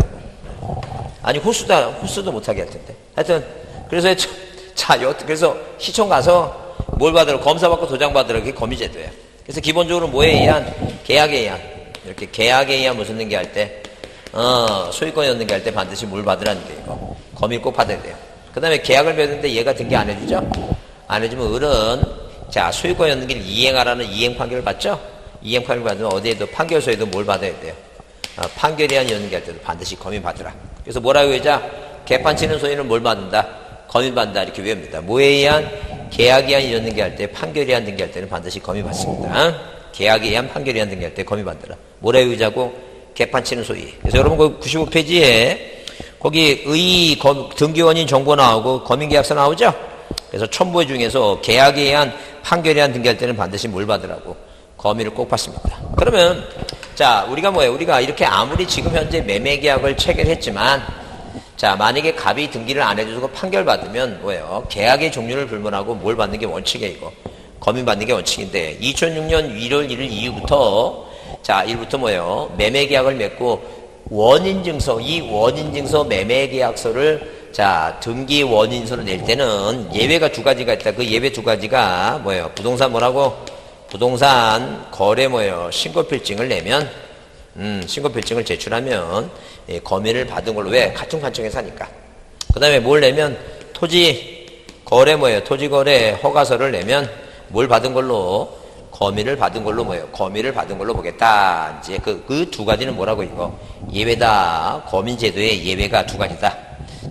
호수도 못하게 할 텐데. 하여튼, 그래서 시청 가서 뭘 받으러 검사받고 도장받으러 그게 거미제도예요. 그래서 기본적으로 뭐에 의한? 계약에 의한. 이렇게 계약에 의한 무슨 등기할 때 소유권 연등기할 때 반드시 뭘 받으라는 게 이거. 거미 꼭 받아야 돼요. 그 다음에 계약을 맺는데 얘가 등기 안 해주죠? 안 해주면 을은 자 소유권 연등기를 이행하라는 이행 판결을 받죠? 이행 판결을 받으면 어디에도 판결서에도 뭘 받아야 돼요? 판결에 의한 연등기할 때도 반드시 거미 받으라. 그래서 뭐라고 하자? 개판 치는 소유는 뭘 받는다? 거미 받는다 이렇게 외웁니다. 뭐에 의한? 계약에 의한 연등기할 때 판결에 의한 등기할 때는 반드시 거미 받습니다. 계약에 의한 판결에 의한 등기할 때 거미 받더라. 뭐라 외우자고? 개판 치는 소유. 그래서 여러분 그 95페이지에 거기 등기원인 정보 나오고 거민계약서 나오죠? 그래서 첨부의 중에서 계약에 의한 판결에 의한 등기할 때는 반드시 뭘 받으라고? 거미를 꼭 받습니다. 그러면 자 우리가 이렇게 아무리 지금 현재 매매계약을 체결했지만 자 만약에 갑이 등기를 안 해주고 판결받으면 뭐예요? 계약의 종류를 불문하고 뭘 받는 게 원칙이에요 이거. 거민 받는 게 원칙인데 2006년 1월 1일 이후부터 자 일부터 뭐예요? 매매계약을 맺고 원인증서 이 원인증서 매매계약서를 자 등기 원인서를 낼 때는 예외가 두 가지가 있다. 그 예외 두 가지가 뭐예요? 부동산 뭐라고? 부동산 거래 뭐예요? 신고필증을 내면 신고필증을 제출하면 예, 거미를 받은 걸로 왜? 같은 관청에 사니까. 그 다음에 뭘 내면 토지 거래 뭐예요? 토지 거래 허가서를 내면 뭘 받은 걸로? 거미를 받은 걸로 뭐예요? 거미를 받은 걸로 보겠다. 이제 그 두 가지는 뭐라고 이거? 예외다. 거민제도의 예외가 두 가지다.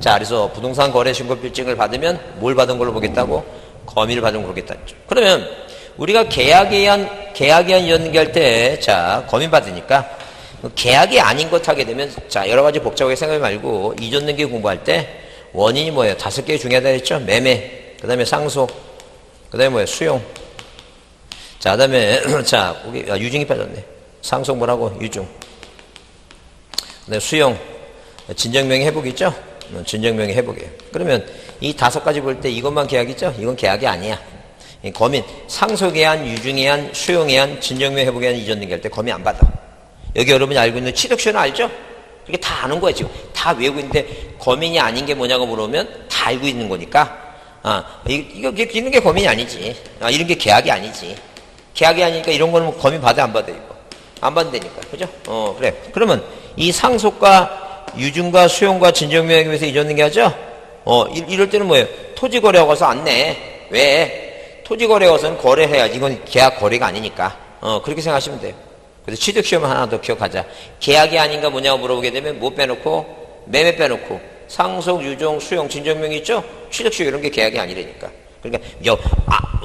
자, 그래서 부동산 거래 신고필증을 받으면 뭘 받은 걸로 보겠다고? 거미를 받은 걸로 보겠다. 그러면 우리가 계약에 의한 연기할 때, 자, 거미 받으니까 계약이 아닌 것 하게 되면, 자, 여러 가지 복잡하게 생각하지 말고, 이전 등기 공부할 때, 원인이 뭐예요? 5개 중요하다 했죠? 매매, 그 다음에 상속, 그 다음에 뭐예요? 수용. 자, 그 다음에, 자, 유중이 빠졌네. 상속 뭐라고? 유중. 그 다음에 수용. 진정명의 회복이죠? 진정명의 회복이에요. 그러면 이 5가지 볼 때 이것만 계약이죠? 이건 계약이 아니야. 거민, 상속에 한, 유중에 한, 수용에 한, 진정명 회복에 한, 이전 등기할 때 거민 안 받아. 여기 여러분이 알고 있는 취득시효는 알죠? 이게 다 아는 거야, 지금. 다 외우고 있는데, 거민이 아닌 게 뭐냐고 물어보면 다 알고 있는 거니까, 이런 게 거민이 아니지. 이런 게 계약이 아니지. 계약이 아니니까 이런 거는 거민 받아, 안 받아, 이거. 안 받는다니까. 그죠? 그래. 그러면 이 상속과 유중과 수용과 진정명에 의해서 이전 등기하죠? 이럴 때는 뭐예요? 토지거래하고 가서 안 내. 왜? 토지거래 가서는 거래해야지. 이건 계약 거래가 아니니까. 그렇게 생각하시면 돼요. 그래서 취득시효만 하나 더 기억하자. 계약이 아닌가 뭐냐고 물어보게 되면 뭐 빼놓고? 매매 빼놓고. 상속, 유종, 수용, 진정명이 있죠? 취득시효 이런 게 계약이 아니라니까. 그러니까,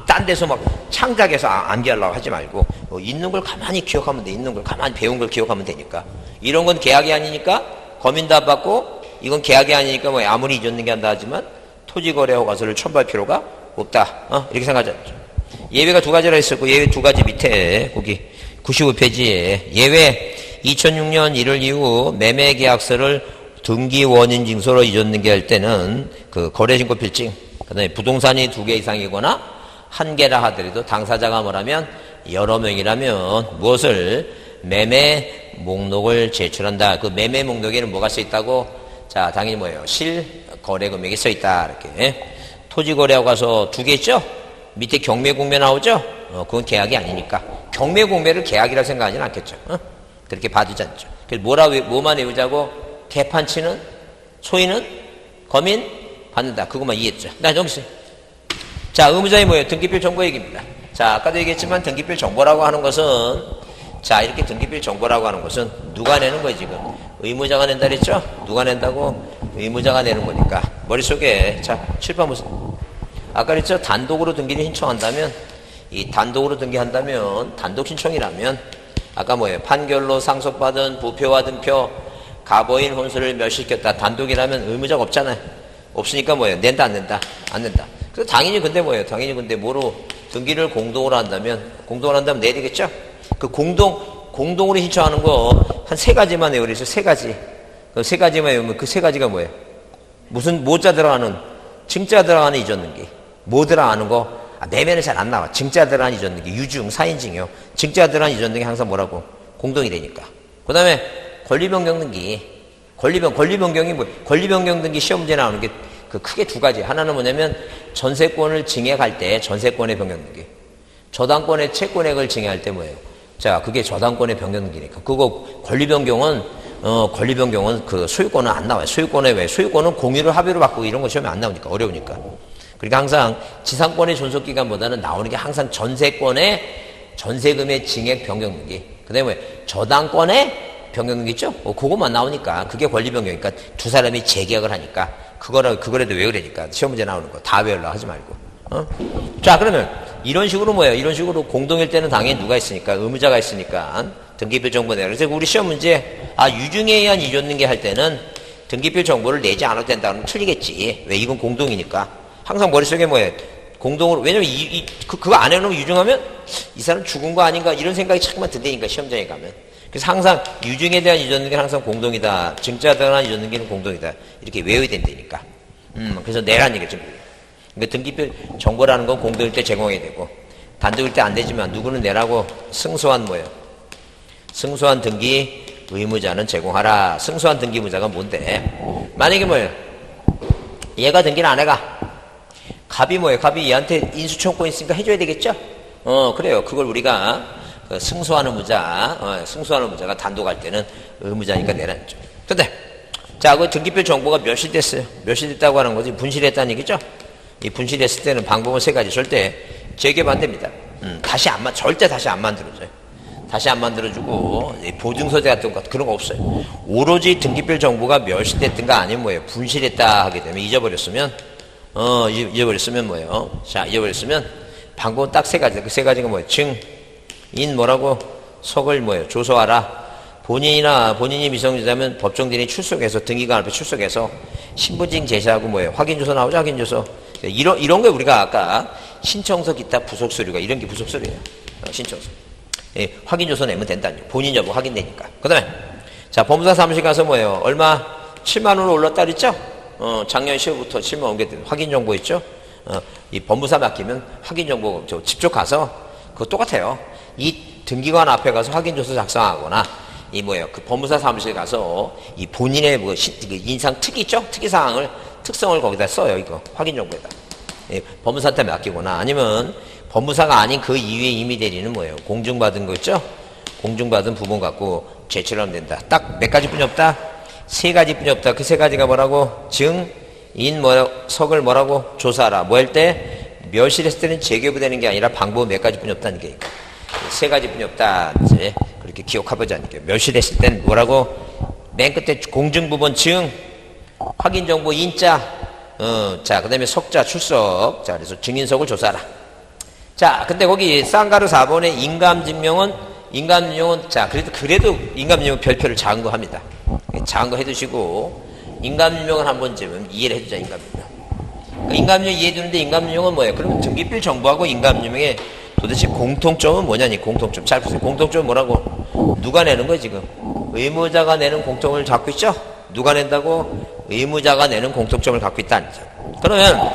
딴 데서 막 창작해서 암기하려고 하지 말고, 있는 걸 가만히 기억하면 돼. 있는 걸 가만히 배운 걸 기억하면 되니까. 이런 건 계약이 아니니까, 거민도 안 받고, 이건 계약이 아니니까 뭐 아무리 이전 등기한다 하지만, 토지거래 허가서를 첨부할 필요가 없다. 이렇게 생각하죠. 예외가 2가지라 했었고, 예외 2가지 밑에, 거기 95페이지에, 예외 2006년 1월 이후 매매계약서를 등기 원인 징수로 이전 등기할 때는 그 거래신고 필증, 그 다음에 부동산이 2개 이상이거나 1개라 하더라도 당사자가 뭐라면 여러 명이라면 무엇을 매매 목록을 제출한다. 그 매매 목록에는 뭐가 써 있다고? 자, 당연히 뭐예요? 실거래 금액이 써 있다. 이렇게. 토지거래하고 가서 2개 있죠? 밑에 경매공매 나오죠? 그건 계약이 아니니까. 경매공매를 계약이라 생각하지는 않겠죠. 그렇게 봐주지 않죠. 그래서 뭐만 외우자고? 개판치는, 소인은, 거민, 받는다. 그것만 이해했죠. 나 넘기세요. 자, 의무자의 뭐예요? 등기필 정보 얘기입니다. 자, 아까도 얘기했지만 등기필 정보라고 하는 것은, 자, 이렇게 등기필 정보라고 하는 것은 누가 내는 거예요, 지금? 의무자가 낸다 그랬죠? 누가 낸다고? 의무자가 내는 거니까. 머릿속에, 자, 칠판 보세요. 아까 그랬죠? 단독으로 등기를 신청한다면, 이 단독으로 등기한다면, 단독 신청이라면, 아까 뭐예요? 판결로 상속받은 부표와 등표, 가보인 혼수를 멸시켰다. 단독이라면 의무자가 없잖아요. 없으니까 뭐예요? 낸다, 안 낸다? 안 낸다. 그래서 당연히 근데 뭐예요? 당연히 근데 뭐로 등기를 공동으로 한다면 내야 되겠죠? 그 공동으로 신청하는 거 한 3가지만 외우래 있어요. 3가지. 그 3가지만 외우면 그 3가지가 뭐예요? 무슨 모자 들어가는, 증자 들어가는 이전 등기. 뭐 들어가는 거? 매매는 잘 안 나와. 증자 들어가는 이전 등기. 유중, 사인증이요. 증자 들어가는 이전 등기 항상 뭐라고? 공동이 되니까. 그 다음에 권리변경 등기. 권리변경이 뭐예요? 권리변경 등기 시험 문제 나오는 게 그 크게 2가지. 하나는 뭐냐면 전세권을 증액할 때 전세권의 변경 등기. 저당권의 채권액을 증액할 때 뭐예요? 자, 그게 저당권의 변경 등기니까. 그거 권리변경은 그 소유권은 안 나와요. 소유권에 왜? 소유권은 공유를 합의로 바꾸고 이런 거 시험에 안 나오니까. 어려우니까. 그러니까 항상 지상권의 존속기간보다는 나오는 게 항상 전세금의 증액 변경 등기. 그 다음에 저당권의 변경 등기 있죠? 그것만 나오니까. 그게 권리변경이니까 2사람이 재계약을 하니까. 그거라도 외우려니까. 시험 문제 나오는 거. 다 외우려고 하지 말고. 자, 그러면 이런 식으로 뭐예요? 이런 식으로 공동일 때는 당연히 누가 있으니까? 의무자가 있으니까. 등기필 정보 내라. 그래서 우리 시험 문제, 유중에 의한 이전 등기 할 때는 등기필 정보를 내지 않아도 된다면 틀리겠지. 왜? 이건 공동이니까. 항상 머릿속에 뭐예요? 공동으로, 왜냐면 그거 안 해놓으면 유중하면 이 사람 죽은 거 아닌가? 이런 생각이 자꾸만 든다니까, 시험장에 가면. 그래서 항상 유중에 대한 이전 등기는 항상 공동이다. 증자에 대한 이전 등기는 공동이다. 이렇게 외워야 된다니까. 그래서 내라는 얘기죠. 그러니까 등기필 정보라는 건 공동일 때 제공해야 되고, 단독일 때 안 되지만 누구는 내라고 승소한 뭐예요? 승소한 등기 의무자는 제공하라. 승소한 등기 의무자가 뭔데? 만약에 뭐예요? 얘가 등기를 안 해가. 갑이 뭐예요? 갑이 얘한테 인수청권 있으니까 해줘야 되겠죠? 그래요. 그걸 우리가 승소하는 의무자가 단독할 때는 의무자니까 내라는 거죠. 근데, 자, 그 등기필 정보가 멸실됐어요. 멸실됐다고 하는 거지. 분실했다는 얘기죠? 이 분실했을 때는 방법은 3가지. 절대 재개업 안 됩니다. 절대 다시 안 만들어져요. 다시 안 만들어주고, 보증서재 같은 거, 그런 거 없어요. 오로지 등기필 정보가 멸실됐든가 아니면 뭐예요? 분실했다 하게 되면 잊어버렸으면 뭐예요? 자, 잊어버렸으면 방법은 딱 3가지. 그 3가지가 뭐예요? 증인 뭐라고? 석을 뭐예요? 조서하라. 본인이 미성년자면 법정대리인 출석해서 등기관 앞에 출석해서 신분증 제시하고 뭐예요? 확인조서 나오죠? 확인조서. 이런 거 우리가 아까 신청서 기타 부속 서류가 이런 게 부속 서류예요. 신청서. 예, 확인조서 내면 된다는 거. 본인 여부 확인되니까. 그 다음에, 자, 법무사 사무실 가서 뭐예요? 얼마? 7만원으로 올랐다 그랬죠? 작년 10월부터 7만 원 옮겼대. 확인정보 있죠? 이 법무사 맡기면 확인정보 직접 가서 그거 똑같아요. 이 등기관 앞에 가서 확인조서 작성하거나 이 뭐예요? 그 법무사 사무실 가서 이 본인의 뭐 인상 특이 있죠? 특이사항을 특성을 거기다 써요. 이거 확인정보에다. 예, 법무사한테 맡기거나 아니면 법무사가 아닌 그 이외에 이미 대리는 뭐예요? 공증받은 거 있죠? 공증받은 부분 갖고 제출하면 된다. 딱 몇 가지뿐이 없다? 3가지뿐이 없다. 그 3가지가 뭐라고? 증, 인, 석을 뭐라고? 조사하라. 뭐 할 때? 멸실했을 때는 재교부되는 게 아니라 방법 몇 가지뿐이 없다는 게 이거. 3가지뿐이 없다. 이제 그렇게 기억해보자는 게. 멸실했을 때는 뭐라고? 맨 끝에 공증부분 증, 확인정보 인자, 자, 그 다음에 석자, 출석. 자, 그래서 증인석을 조사하라. 자, 근데 거기 쌍가루 4번에 인감증명은, 자, 그래도 인감증명 별표를 작은 거 합니다. 작은 거 해두시고, 인감증명을 한 번쯤은 이해를 해주자, 인감증명. 인감증명 이해해주는데 인감증명은 뭐예요? 그러면 등기필 정보하고 인감증명의 도대체 공통점은 뭐냐니, 공통점. 잘 보세요. 공통점은 뭐라고? 누가 내는 거예요, 지금? 의무자가 내는 공통점을 갖고 있죠? 누가 낸다고? 의무자가 내는 공통점을 갖고 있다는 거죠. 그러면,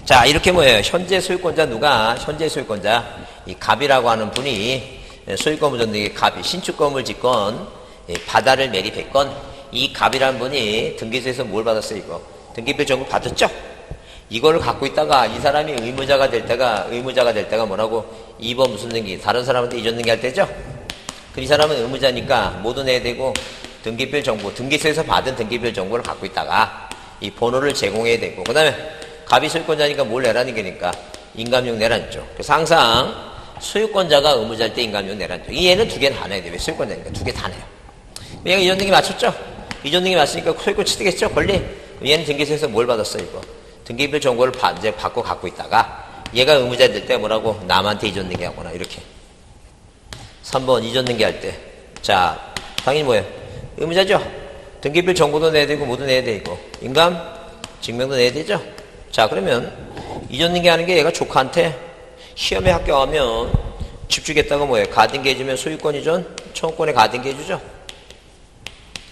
자, 이렇게 뭐예요? 현재 소유권자 누가? 현재 소유권자. 이 갑이라고 하는 분이 소유권을 줬는데 갑이 신축건물 짓건, 바다를 매립했건, 이 갑이라는 분이 등기소에서 뭘 받았어요, 이거? 등기표 정보 받았죠? 이거를 갖고 있다가 이 사람이 의무자가 될 때가 뭐라고? 2번 무슨 등기? 다른 사람한테 이전 등기 할 때죠? 이 사람은 의무자니까 모두 내야 되고, 등기표 정보, 등기소에서 받은 등기표 정보를 갖고 있다가 이 번호를 제공해야 되고, 그 다음에 갑이 소유권자니까 뭘 내라는 게니까 인감용 내라는 죠. 그래서 항상 소유권자가 의무자일 때 인감용 내라는 죠. 얘는 2개 다 내야 돼요. 소유권자니까 2개 다 내요. 얘가 이전 등기 맞췄죠? 이전 등기 맞으니까 소유권 취득했죠? 권리? 얘는 등기소에서 뭘 받았어, 이거? 등기표 정보를 이제 받고 갖고 있다가 얘가 의무자 될 때 뭐라고? 남한테 이전 등기 하거나 이렇게. 3번 이전 등기 할 때. 자, 당연히 뭐예요? 의무자죠? 등기표 정보도 내야 되고 뭐도 내야 돼, 이거. 인감? 증명도 내야 되죠? 자, 그러면 이전 등기 하는 게 얘가 조카한테 시험에 합격하면 집 주겠다고 뭐예요? 가등기 해주면 소유권 이전, 청구권에 가등기 해주죠?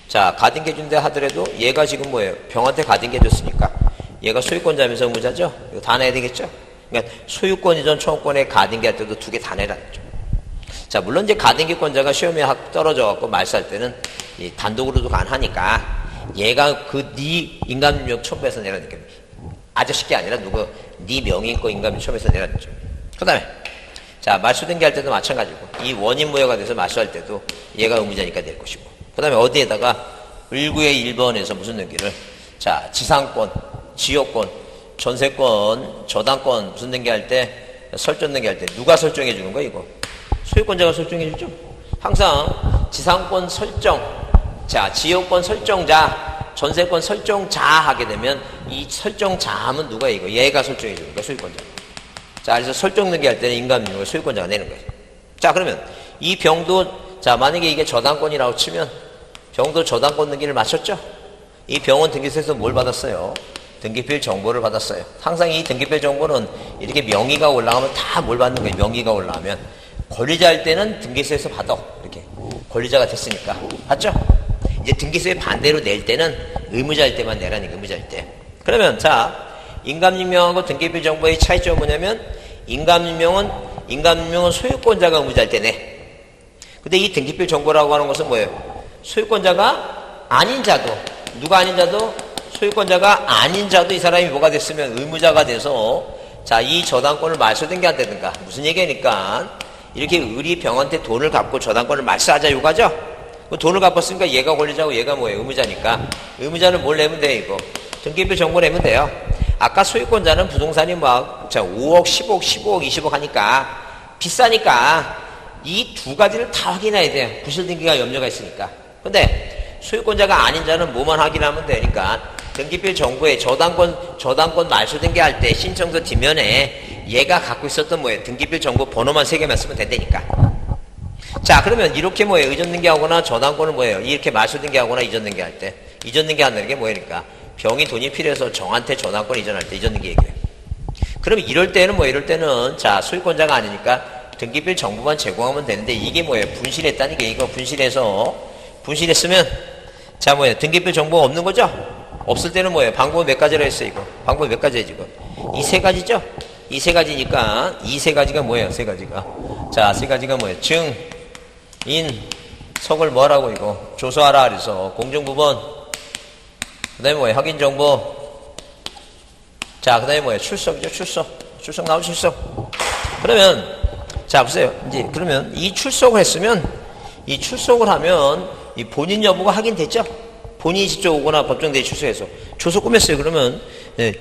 자, 가등기 해준다 하더라도 얘가 지금 뭐예요? 병한테 가등기 해줬으니까 얘가 소유권자면서 의무자죠? 이거 다 내야 되겠죠? 그러니까 소유권 이전, 청구권에 가등기 할 때도 2개 다 내라는 거죠. 자, 물론 이제 가등기권자가 시험에 떨어져갖고 말소할 때는 단독으로도 가능하니까 얘가 네 인감증명 첨부해서 내라는 거예요. 아저씨게 아니라 네 명의인 거 인감증명 첨부해서 내라는 거죠. 그 다음에 자, 말소 등기 할 때도 마찬가지고 이 원인 무효가 돼서 말소할 때도 얘가 의무자니까 낼 것이고, 그 다음에 어디에다가 1구의 1번에서 무슨 등기를, 자, 지상권, 지역권, 전세권, 저당권 무슨 등기 할 때, 설정 등기 할 때 누가 설정해 주는 거야, 이거? 소유권자가 설정해 주죠? 항상 지상권 설정, 자, 지역권 설정자, 전세권 설정자 하게 되면 이 설정자 하면 누가 이거? 얘가 설정해 주는 거야, 소유권자. 자, 그래서 설정 등기 할 때는 인감증명을 소유권자가 내는 거예요. 자, 그러면 이 병도, 자, 만약에 이게 저당권이라고 치면 병도 저당권 등기를 마쳤죠? 이 병원 등기소에서 뭘 받았어요? 등기필 정보를 받았어요. 항상 이 등기필 정보는 이렇게 명의가 올라가면 다 뭘 받는 거예요? 명의가 올라가면. 권리자일 때는 등기소에서 받아. 이렇게. 권리자가 됐으니까. 봤죠? 이제 등기소에 반대로 낼 때는 의무자일 때만 내라니까, 의무자일 때. 그러면, 자, 인감증명하고 등기필 정보의 차이점은 뭐냐면, 인감증명은 소유권자가 의무자일 때 내. 근데 이 등기필 정보라고 하는 것은 뭐예요? 소유권자가 아닌 자도, 누가 아닌 자도, 소유권자가 아닌 자도 이 사람이 뭐가 됐으면 의무자가 돼서, 자, 이 저당권을 말소 등기한다든가. 무슨 얘기니까, 이렇게 우리 병한테 돈을 갚고 저당권을 말소하자 요가죠? 돈을 갚았으니까 얘가 권리자고 얘가 뭐예요? 의무자니까. 의무자는 뭘 내면 돼요, 이거? 등기표 정보 내면 돼요. 아까 소유권자는 부동산이 막, 자, 5억, 10억, 15억, 20억 하니까, 비싸니까, 이 2가지를 다 확인해야 돼요. 부실 등기가 염려가 있으니까. 근데, 소유권자가 아닌 자는 뭐만 확인하면 되니까, 등기필 정보에 저당권 말소 등기할 때 신청서 뒷면에 얘가 갖고 있었던 뭐예요? 등기필 정보 번호만 3개만 쓰면 된다니까. 자, 그러면 이렇게 뭐예요? 의전 등기하거나 저당권을 뭐예요? 이렇게 말소 등기하거나 이전 등기할 때. 이전 등기한다는 게 뭐니까? 병이 돈이 필요해서 정한테 전환권 이전할 때 이전 등기 얘기해요. 그럼 이럴 때는 자, 소유권자가 아니니까 등기필 정보만 제공하면 되는데 이게 뭐예요? 분실했다는 게 이거 분실했으면 자, 뭐예요? 등기필 정보가 없는 거죠? 없을 때는 뭐예요? 방법은 몇 가지라 했어요, 이거. 방법이 몇 가지예요, 지금? 이 세 가지죠? 이 세 가지니까 이 세 가지가 뭐예요? 세 가지가. 자, 세 가지가 뭐예요? 증, 인, 석을 뭐라고 이거? 조서하라 그래서 공증부분. 그다음에 뭐예요? 확인 정보. 자, 그다음에 뭐예요? 출석이죠, 출석 나오죠, 출석. 그러면 자, 보세요. 이제 그러면 이 출석을 했으면 이 출석을 하면 이 본인 여부가 확인됐죠? 본인이 직접 오거나 법정대리 출석해서 조서 꾸몄어요. 그러면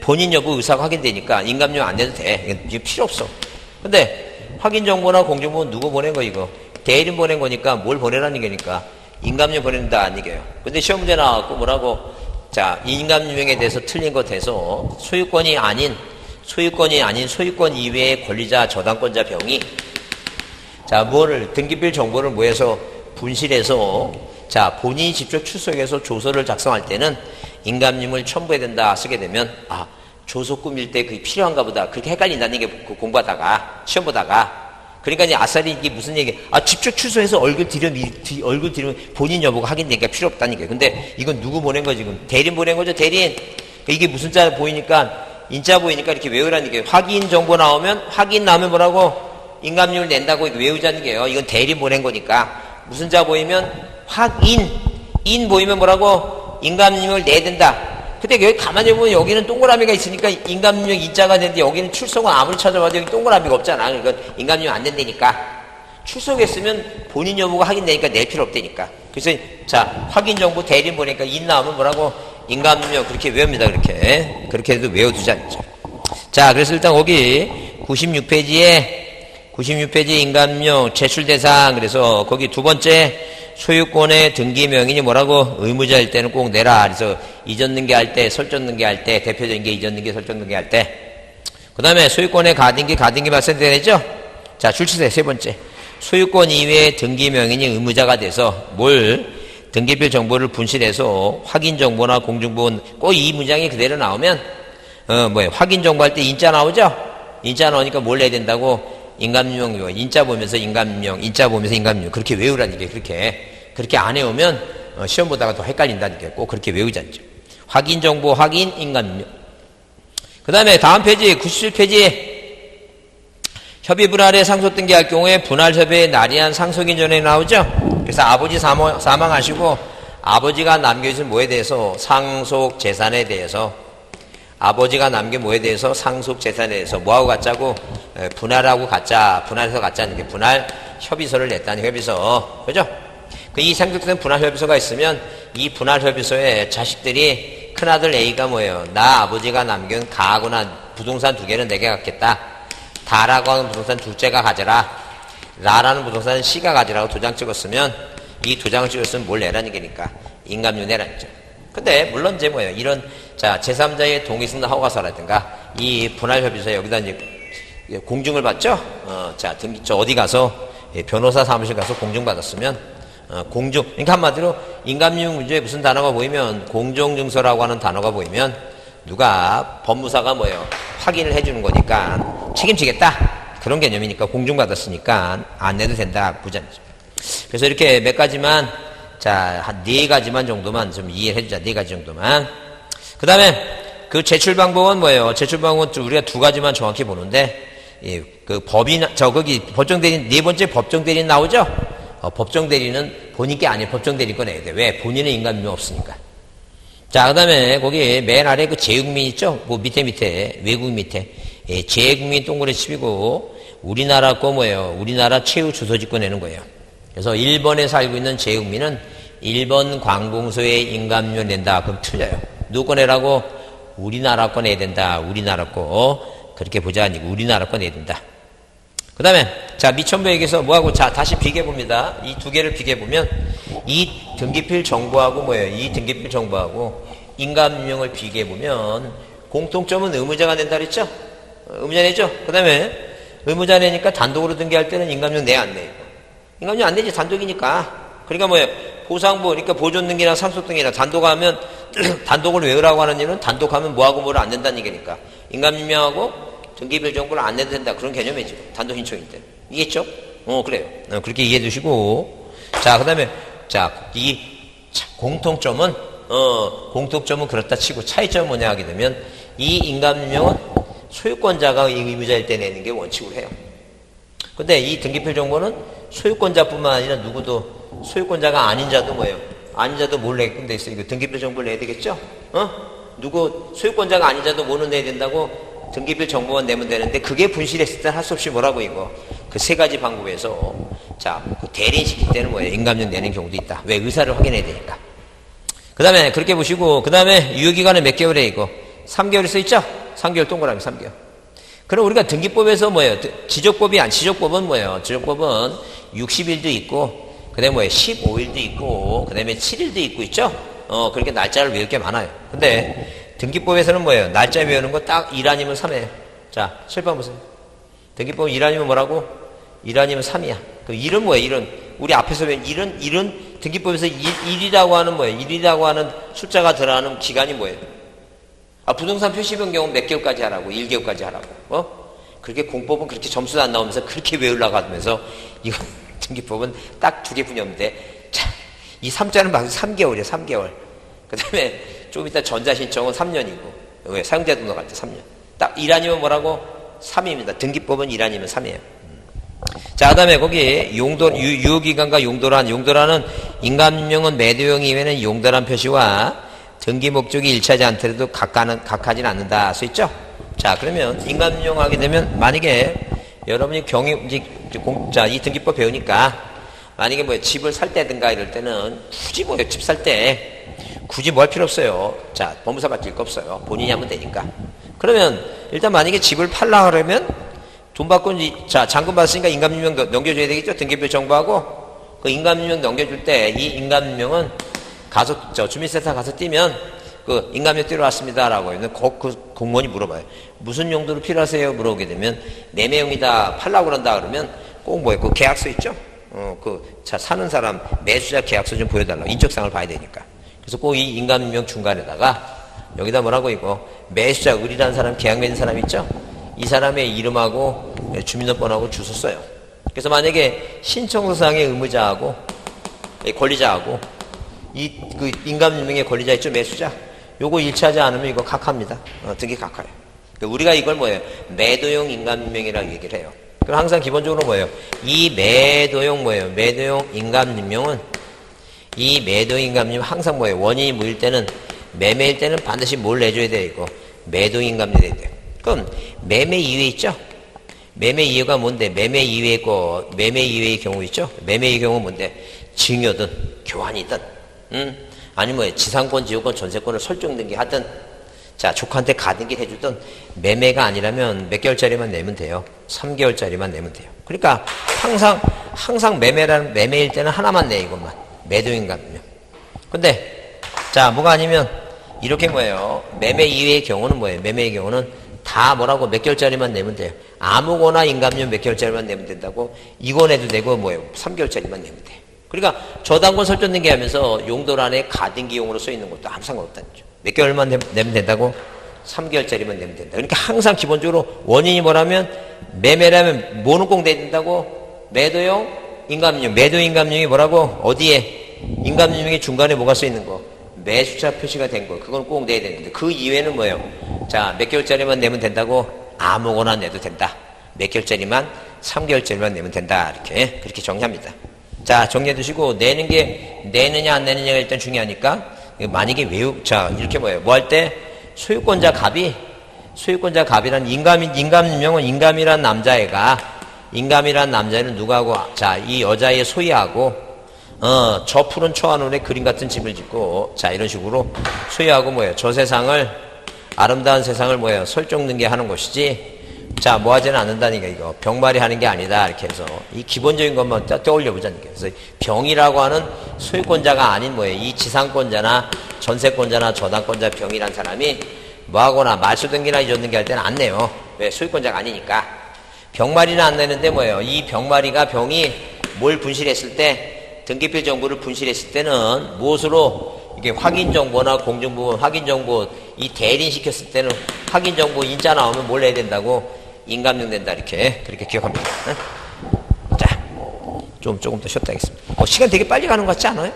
본인 여부 의사가 확인되니까 인감료 안 내도 돼. 이게 필요 없어. 근데 확인 정보나 공정보는 누구 보낸 거 이거? 대리인 보낸 거니까 뭘 보내라는 거니까 인감료 보낸다 안 이겨요. 근데 시험 문제 나왔고 뭐라고? 자, 인감유형에 대해서 틀린 것 해서 소유권이 아닌 소유권 이외의 권리자 저당권자 병이 자, 뭐를 등기필 정보를 뭐해서 분실해서 자, 본인이 직접 출석해서 조서를 작성할 때는 인감유형을 첨부해야 된다 쓰게 되면 아, 조서 꾸밀 때 그게 필요한가 보다. 그렇게 헷갈린다는 게 공부하다가 시험 보다가 그러니까 이제 아싸리 이게 무슨 얘기? 아, 직접 출소해서 얼굴 들이면 본인 여부가 확인되니까 필요 없다는 게. 근데 이건 누구 보낸 거 지금? 대리인 보낸 거죠, 대리인. 이게 무슨 자 보이니까, 인자 보이니까 이렇게 외우라는 게. 확인 정보 나오면, 확인 나오면 뭐라고? 인감률 낸다고 외우자는 게요. 이건 대리인 보낸 거니까. 무슨 자 보이면, 인 보이면 뭐라고? 인감률을 내야 된다. 근데 여기 가만히 보면 여기는 동그라미가 있으니까 인감용 인자가 되는데 여기는 출석은 아무리 찾아봐도 여기 동그라미가 없잖아. 그러니까 인감용 안 된다니까. 출석했으면 본인 여부가 확인되니까 낼 필요 없다니까. 그래서 자, 확인 정보 대리인 보니까 인 나오면 뭐라고? 인감용 그렇게 외웁니다. 그렇게 해도 외워두자. 자, 그래서 일단 거기 96페이지에 인감용 제출 대상 그래서 거기 두 번째 소유권의 등기 명인이 뭐라고? 의무자일 때는 꼭 내라. 그래서 이전 등기할 때, 설전 등기할 때, 대표적인 게 이전 등기, 설전 등기할 때. 그 다음에 소유권의 가등기 발생돼야 되죠? 자, 출시세 세 번째. 소유권 이외의 등기 명인이 의무자가 돼서 등기필 정보를 분실해서 확인 정보나 공증본 꼭 이 문장이 그대로 나오면, 확인 정보 할 때 인자 나오죠? 인자 나오니까 뭘 내야 된다고? 인감용, 인자 보면서 인감용, 그렇게 외우라는 게 그렇게 안 외우면, 시험 보다가 또 헷갈린다는 게 꼭 그렇게 외우자죠. 확인 정보, 확인, 인감용. 그 다음에 다음 페이지, 97페이지. 협의 분할에 상속 등기할 경우에 분할 협의의 날이한 상속인 전에 나오죠? 그래서 아버지 사망하시고, 아버지가 남겨주신 뭐에 대해서? 상속 재산에 대해서. 아버지가 남긴 뭐에 대해서? 상속 재산에 대해서. 뭐하고 갖자고? 분할하고 갖자. 분할해서 갖자는 게 분할 협의서를 냈다는 협의서. 그죠? 이 상속된 분할 협의서가 있으면 이 분할 협의서에 자식들이 큰아들 A가 뭐예요? 나 아버지가 남긴 가하거나 부동산 두 개는 내게 갖겠다. 다라고 하는 부동산 둘째가 가져라. 라라는 부동산은 C가 가지라고 도장 찍었으면 이 도장을 찍었으면 뭘 내라는 게니까 인감료 내라는 거죠. 근데 물론 이제 뭐예요? 이런 자 제3자의 동의승낙 허가서라든가 이 분할협의서에 여기다 이제 공증을 받죠. 자 저 어디 가서 변호사 사무실 가서 공증 받았으면 공증. 그러니까 한마디로 인감용 문제에 무슨 단어가 보이면 공정증서라고 하는 단어가 보이면 누가 법무사가 뭐예요? 확인을 해주는 거니까 책임지겠다. 그런 개념이니까 공증 받았으니까 안 내도 된다. 보자죠. 그래서 이렇게 몇 가지만 자, 한 네 가지만 정도만 좀 이해를 해주자. 네 가지 정도만. 그 다음에 그 제출 방법은 뭐예요? 제출 방법은 우리가 두 가지만 정확히 보는데, 그 법인, 거기 법정대리인, 네 번째 법정대리인 나오죠? 법정대리는 본인 게 아니에요. 법정대리인 거 내야 돼. 왜? 본인의 인감료 없으니까. 자, 그 다음에 거기 맨 아래 그 재국민 있죠? 그 밑에, 외국 밑에. 재국민 동그랗게 칩이고, 우리나라 거 뭐예요? 우리나라 최후 주소지권 내는 거예요. 그래서 1번에 살고 있는 재국민은 1번 관공서에 인감료 낸다. 그럼 틀려요. 누구 거 내라고? 우리나라 거 내야 된다. 우리나라 거. 그렇게 보자. 아니고 우리나라 거 내야 된다. 그 다음에 자 미천부에게서 뭐하고 자 다시 비교해봅니다. 이 두 개를 비교해보면 이 등기필 정보하고 뭐예요? 이 등기필 정보하고 인감용을 비교해보면 공통점은 의무자가 낸다 그랬죠? 의무자 내죠? 그 다음에 의무자 내니까 단독으로 등기할 때는 인감용 내 안 내? 인감용 안 내지 단독이니까. 그러니까 뭐예요? 보상부, 그러니까 보존등기랑 상속등기랑 단독하면, 단독을 외우라고 하는 이유는 단독하면 뭐하고 뭐를 안 된다는 얘기니까. 인감증명하고 등기별 정보를 안 내도 된다. 그런 개념이지. 단독 신청일 때. 이해했죠? 그래요. 그렇게 이해해 두시고. 자, 그 다음에, 자, 공통점은 그렇다 치고 차이점은 뭐냐 하게 되면 이 인감증명은 소유권자가 의무자일 때 내는 게 원칙으로 해요. 근데 이 등기표 정보는 소유권자뿐만 아니라 누구도 소유권자가 아닌 자도 뭐예요? 아닌 자도 몰래 내게끔 돼 있어요. 이거 등기표 정보를 내야 되겠죠? 누구 소유권자가 아닌 자도 뭐는 내야 된다고 등기표 정보만 내면 되는데 그게 분실했을 때 할 수 없이 뭐라고 이거 그 세 가지 방법에서 자, 그 대리인 시킬 때는 뭐예요? 인감증 내는 경우도 있다. 왜? 의사를 확인해야 되니까. 그 다음에 그렇게 보시고 그 다음에 유효기간은 몇 개월에 이거 3개월이 써있죠? 3개월 동그라미 3개월. 그럼 우리가 등기법에서 뭐예요? 지적법은 뭐예요? 지적법은 60일도 있고 그 다음에 뭐예요? 15일도 있고 그 다음에 7일도 있죠? 그렇게 날짜를 외울 게 많아요. 근데 등기법에서는 뭐예요? 날짜 외우는 거 딱 1 아니면 3이에요. 자, 실판 보세요. 등기법 1 아니면 뭐라고? 1 아니면 3이야. 그 1은 뭐예요? 1은 우리 앞에서 본 1은 등기법에서 1이라고 하는 뭐예요? 1이라고 하는 숫자가 들어가는 기간이 뭐예요? 부동산 표시 변경은 몇 개월까지 하라고? 1개월까지 하라고. 그렇게 공법은 그렇게 점수도 안 나오면서 그렇게 외우려고 하면서 이건 등기법은 딱 2개 분야인데 자, 이 3자는 막 3개월이에요. 3개월. 그 다음에 좀 이따 전자신청은 3년이고 왜? 사용자 등록할 때 3년. 딱 1 아니면 뭐라고? 3입니다. 등기법은 1 아니면 3이에요. 자, 그 다음에 거기 유효기간과 용도란은 인감증명은 매도용 이외에는 용도란 표시와 등기 목적이 일치하지 않더라도 각하진 않는다. 써 있죠? 자, 그러면 인감증명 하게 되면 만약에 여러분이 이 등기법 배우니까 만약에 뭐 집을 살 때든가 이럴 때는 굳이 뭐요? 집 살 때 굳이 뭐 할 필요 없어요. 자, 법무사 맡길 거 없어요. 본인이 하면 되니까. 그러면 일단 만약에 집을 팔라 그러면 돈 받고 자, 잔금 받았으니까 인감증명 넘겨줘야 되겠죠? 등기표 정보하고 그 인감증명 넘겨줄 때 이 인감증명은 가서 주민센터 가서 띄면 그 인감증명 띄러 왔습니다라고 하면 그 공무원이 물어봐요. 무슨 용도로 필요하세요? 물어보게 되면 매매용이다 팔라고 그런다 그러면 꼭 뭐예요? 그 계약서 있죠? 자, 사는 사람 매수자 계약서 좀 보여달라고 인적사항을 봐야 되니까. 그래서 꼭 이 인감증명 중간에다가 여기다 뭐라고 이거 매수자 을이라는 사람 계약 맺은 사람 있죠? 이 사람의 이름하고 주민등록번호하고 주소 써요. 그래서 만약에 신청서상의 의무자하고 권리자하고 그 인감증명의 권리자 있죠? 매수자. 요거 일치하지 않으면 이거 각하입니다. 등기 각하예요. 그러니까 우리가 이걸 뭐예요? 매도용 인감증명이라고 얘기를 해요. 그럼 항상 기본적으로 뭐예요? 이 매도용 뭐예요? 매도용 인감증명은 이 매도용 인감증명 항상 뭐예요? 원인이 무일 때는 매매일 때는 반드시 뭘 내줘야 돼요? 이거 매도용 인감증명 내야 돼요. 그럼 매매 이외 있죠? 매매 이외가 뭔데? 매매 이외의 경우 있죠? 매매 이외의 경우는 뭔데? 증여든 교환이든 아니면 뭐예요? 지상권, 지역권, 전세권을 설정등기 하든 자, 조카한테 가등기 해주든 매매가 아니라면 몇 개월짜리만 내면 돼요. 3개월짜리만 내면 돼요. 그러니까 항상 매매일 때는 하나만 내 이것만. 매도인감증명. 근데 자, 뭐가 아니면 이렇게 뭐예요? 매매 이외의 경우는 뭐예요? 매매의 경우는 다 뭐라고 몇 개월짜리만 내면 돼요. 아무거나 인감증명 몇 개월짜리만 내면 된다고 이거 내도 되고 뭐예요? 3개월짜리만 내면 돼요. 그러니까 저당권 설정등기 하면서 용도란에 가등기용으로 써 있는 것도 아무 상관없다는 거죠. 몇 개월만 내면 된다고? 3개월짜리만 내면 된다. 그러니까 항상 기본적으로 원인이 뭐라면 매매라면 뭐는 꼭 내야 된다고? 매도용 인감증명. 매도인감증명이 뭐라고? 어디에? 인감증명의 중간에 뭐가 써 있는 거? 매수자 표시가 된 거. 그건 꼭 내야 되는데 그 이외에는 뭐예요? 자, 몇 개월짜리만 내면 된다고? 아무거나 내도 된다. 몇 개월짜리만? 3개월짜리만 내면 된다. 이렇게 그렇게 정리합니다. 자, 정리해 두시고 내는 게 내느냐 안 내느냐가 일단 중요하니까 만약에 자, 이렇게 뭐예요? 뭐 할 때 소유권자 갑이란 인감증명은 인감이란 남자애는 누구하고 자, 이 여자의 소유하고 저 푸른 초원에 그림 같은 집을 짓고 자, 이런 식으로 소유하고 뭐예요? 저 세상을 아름다운 세상을 뭐예요? 설정등기 하는 것이지 자, 뭐 하지는 않는다니까 이거 병말이 하는 게 아니다 이렇게 해서 이 기본적인 것만 떠올려 보자니까. 그래서 병이라고 하는 소유권자가 아닌 뭐예요? 이 지상권자나 전세권자나 저당권자 병이란 사람이 뭐 하거나 말소등기나 이전등기 할 때는 안 내요. 왜? 소유권자가 아니니까. 병말이는 안 내는데 뭐예요? 이 병이 뭘 분실했을 때 등기표 정보를 분실했을 때는 무엇으로 이게 확인 정보나 공정부 확인 정보 이 대리시켰을 때는 확인 정보 인자 나오면 뭘 해야 된다고 인감용된다 이렇게 그렇게 기억합니다. 자, 조금 더 쉬었다 하겠습니다. 시간 되게 빨리 가는 것 같지 않아요?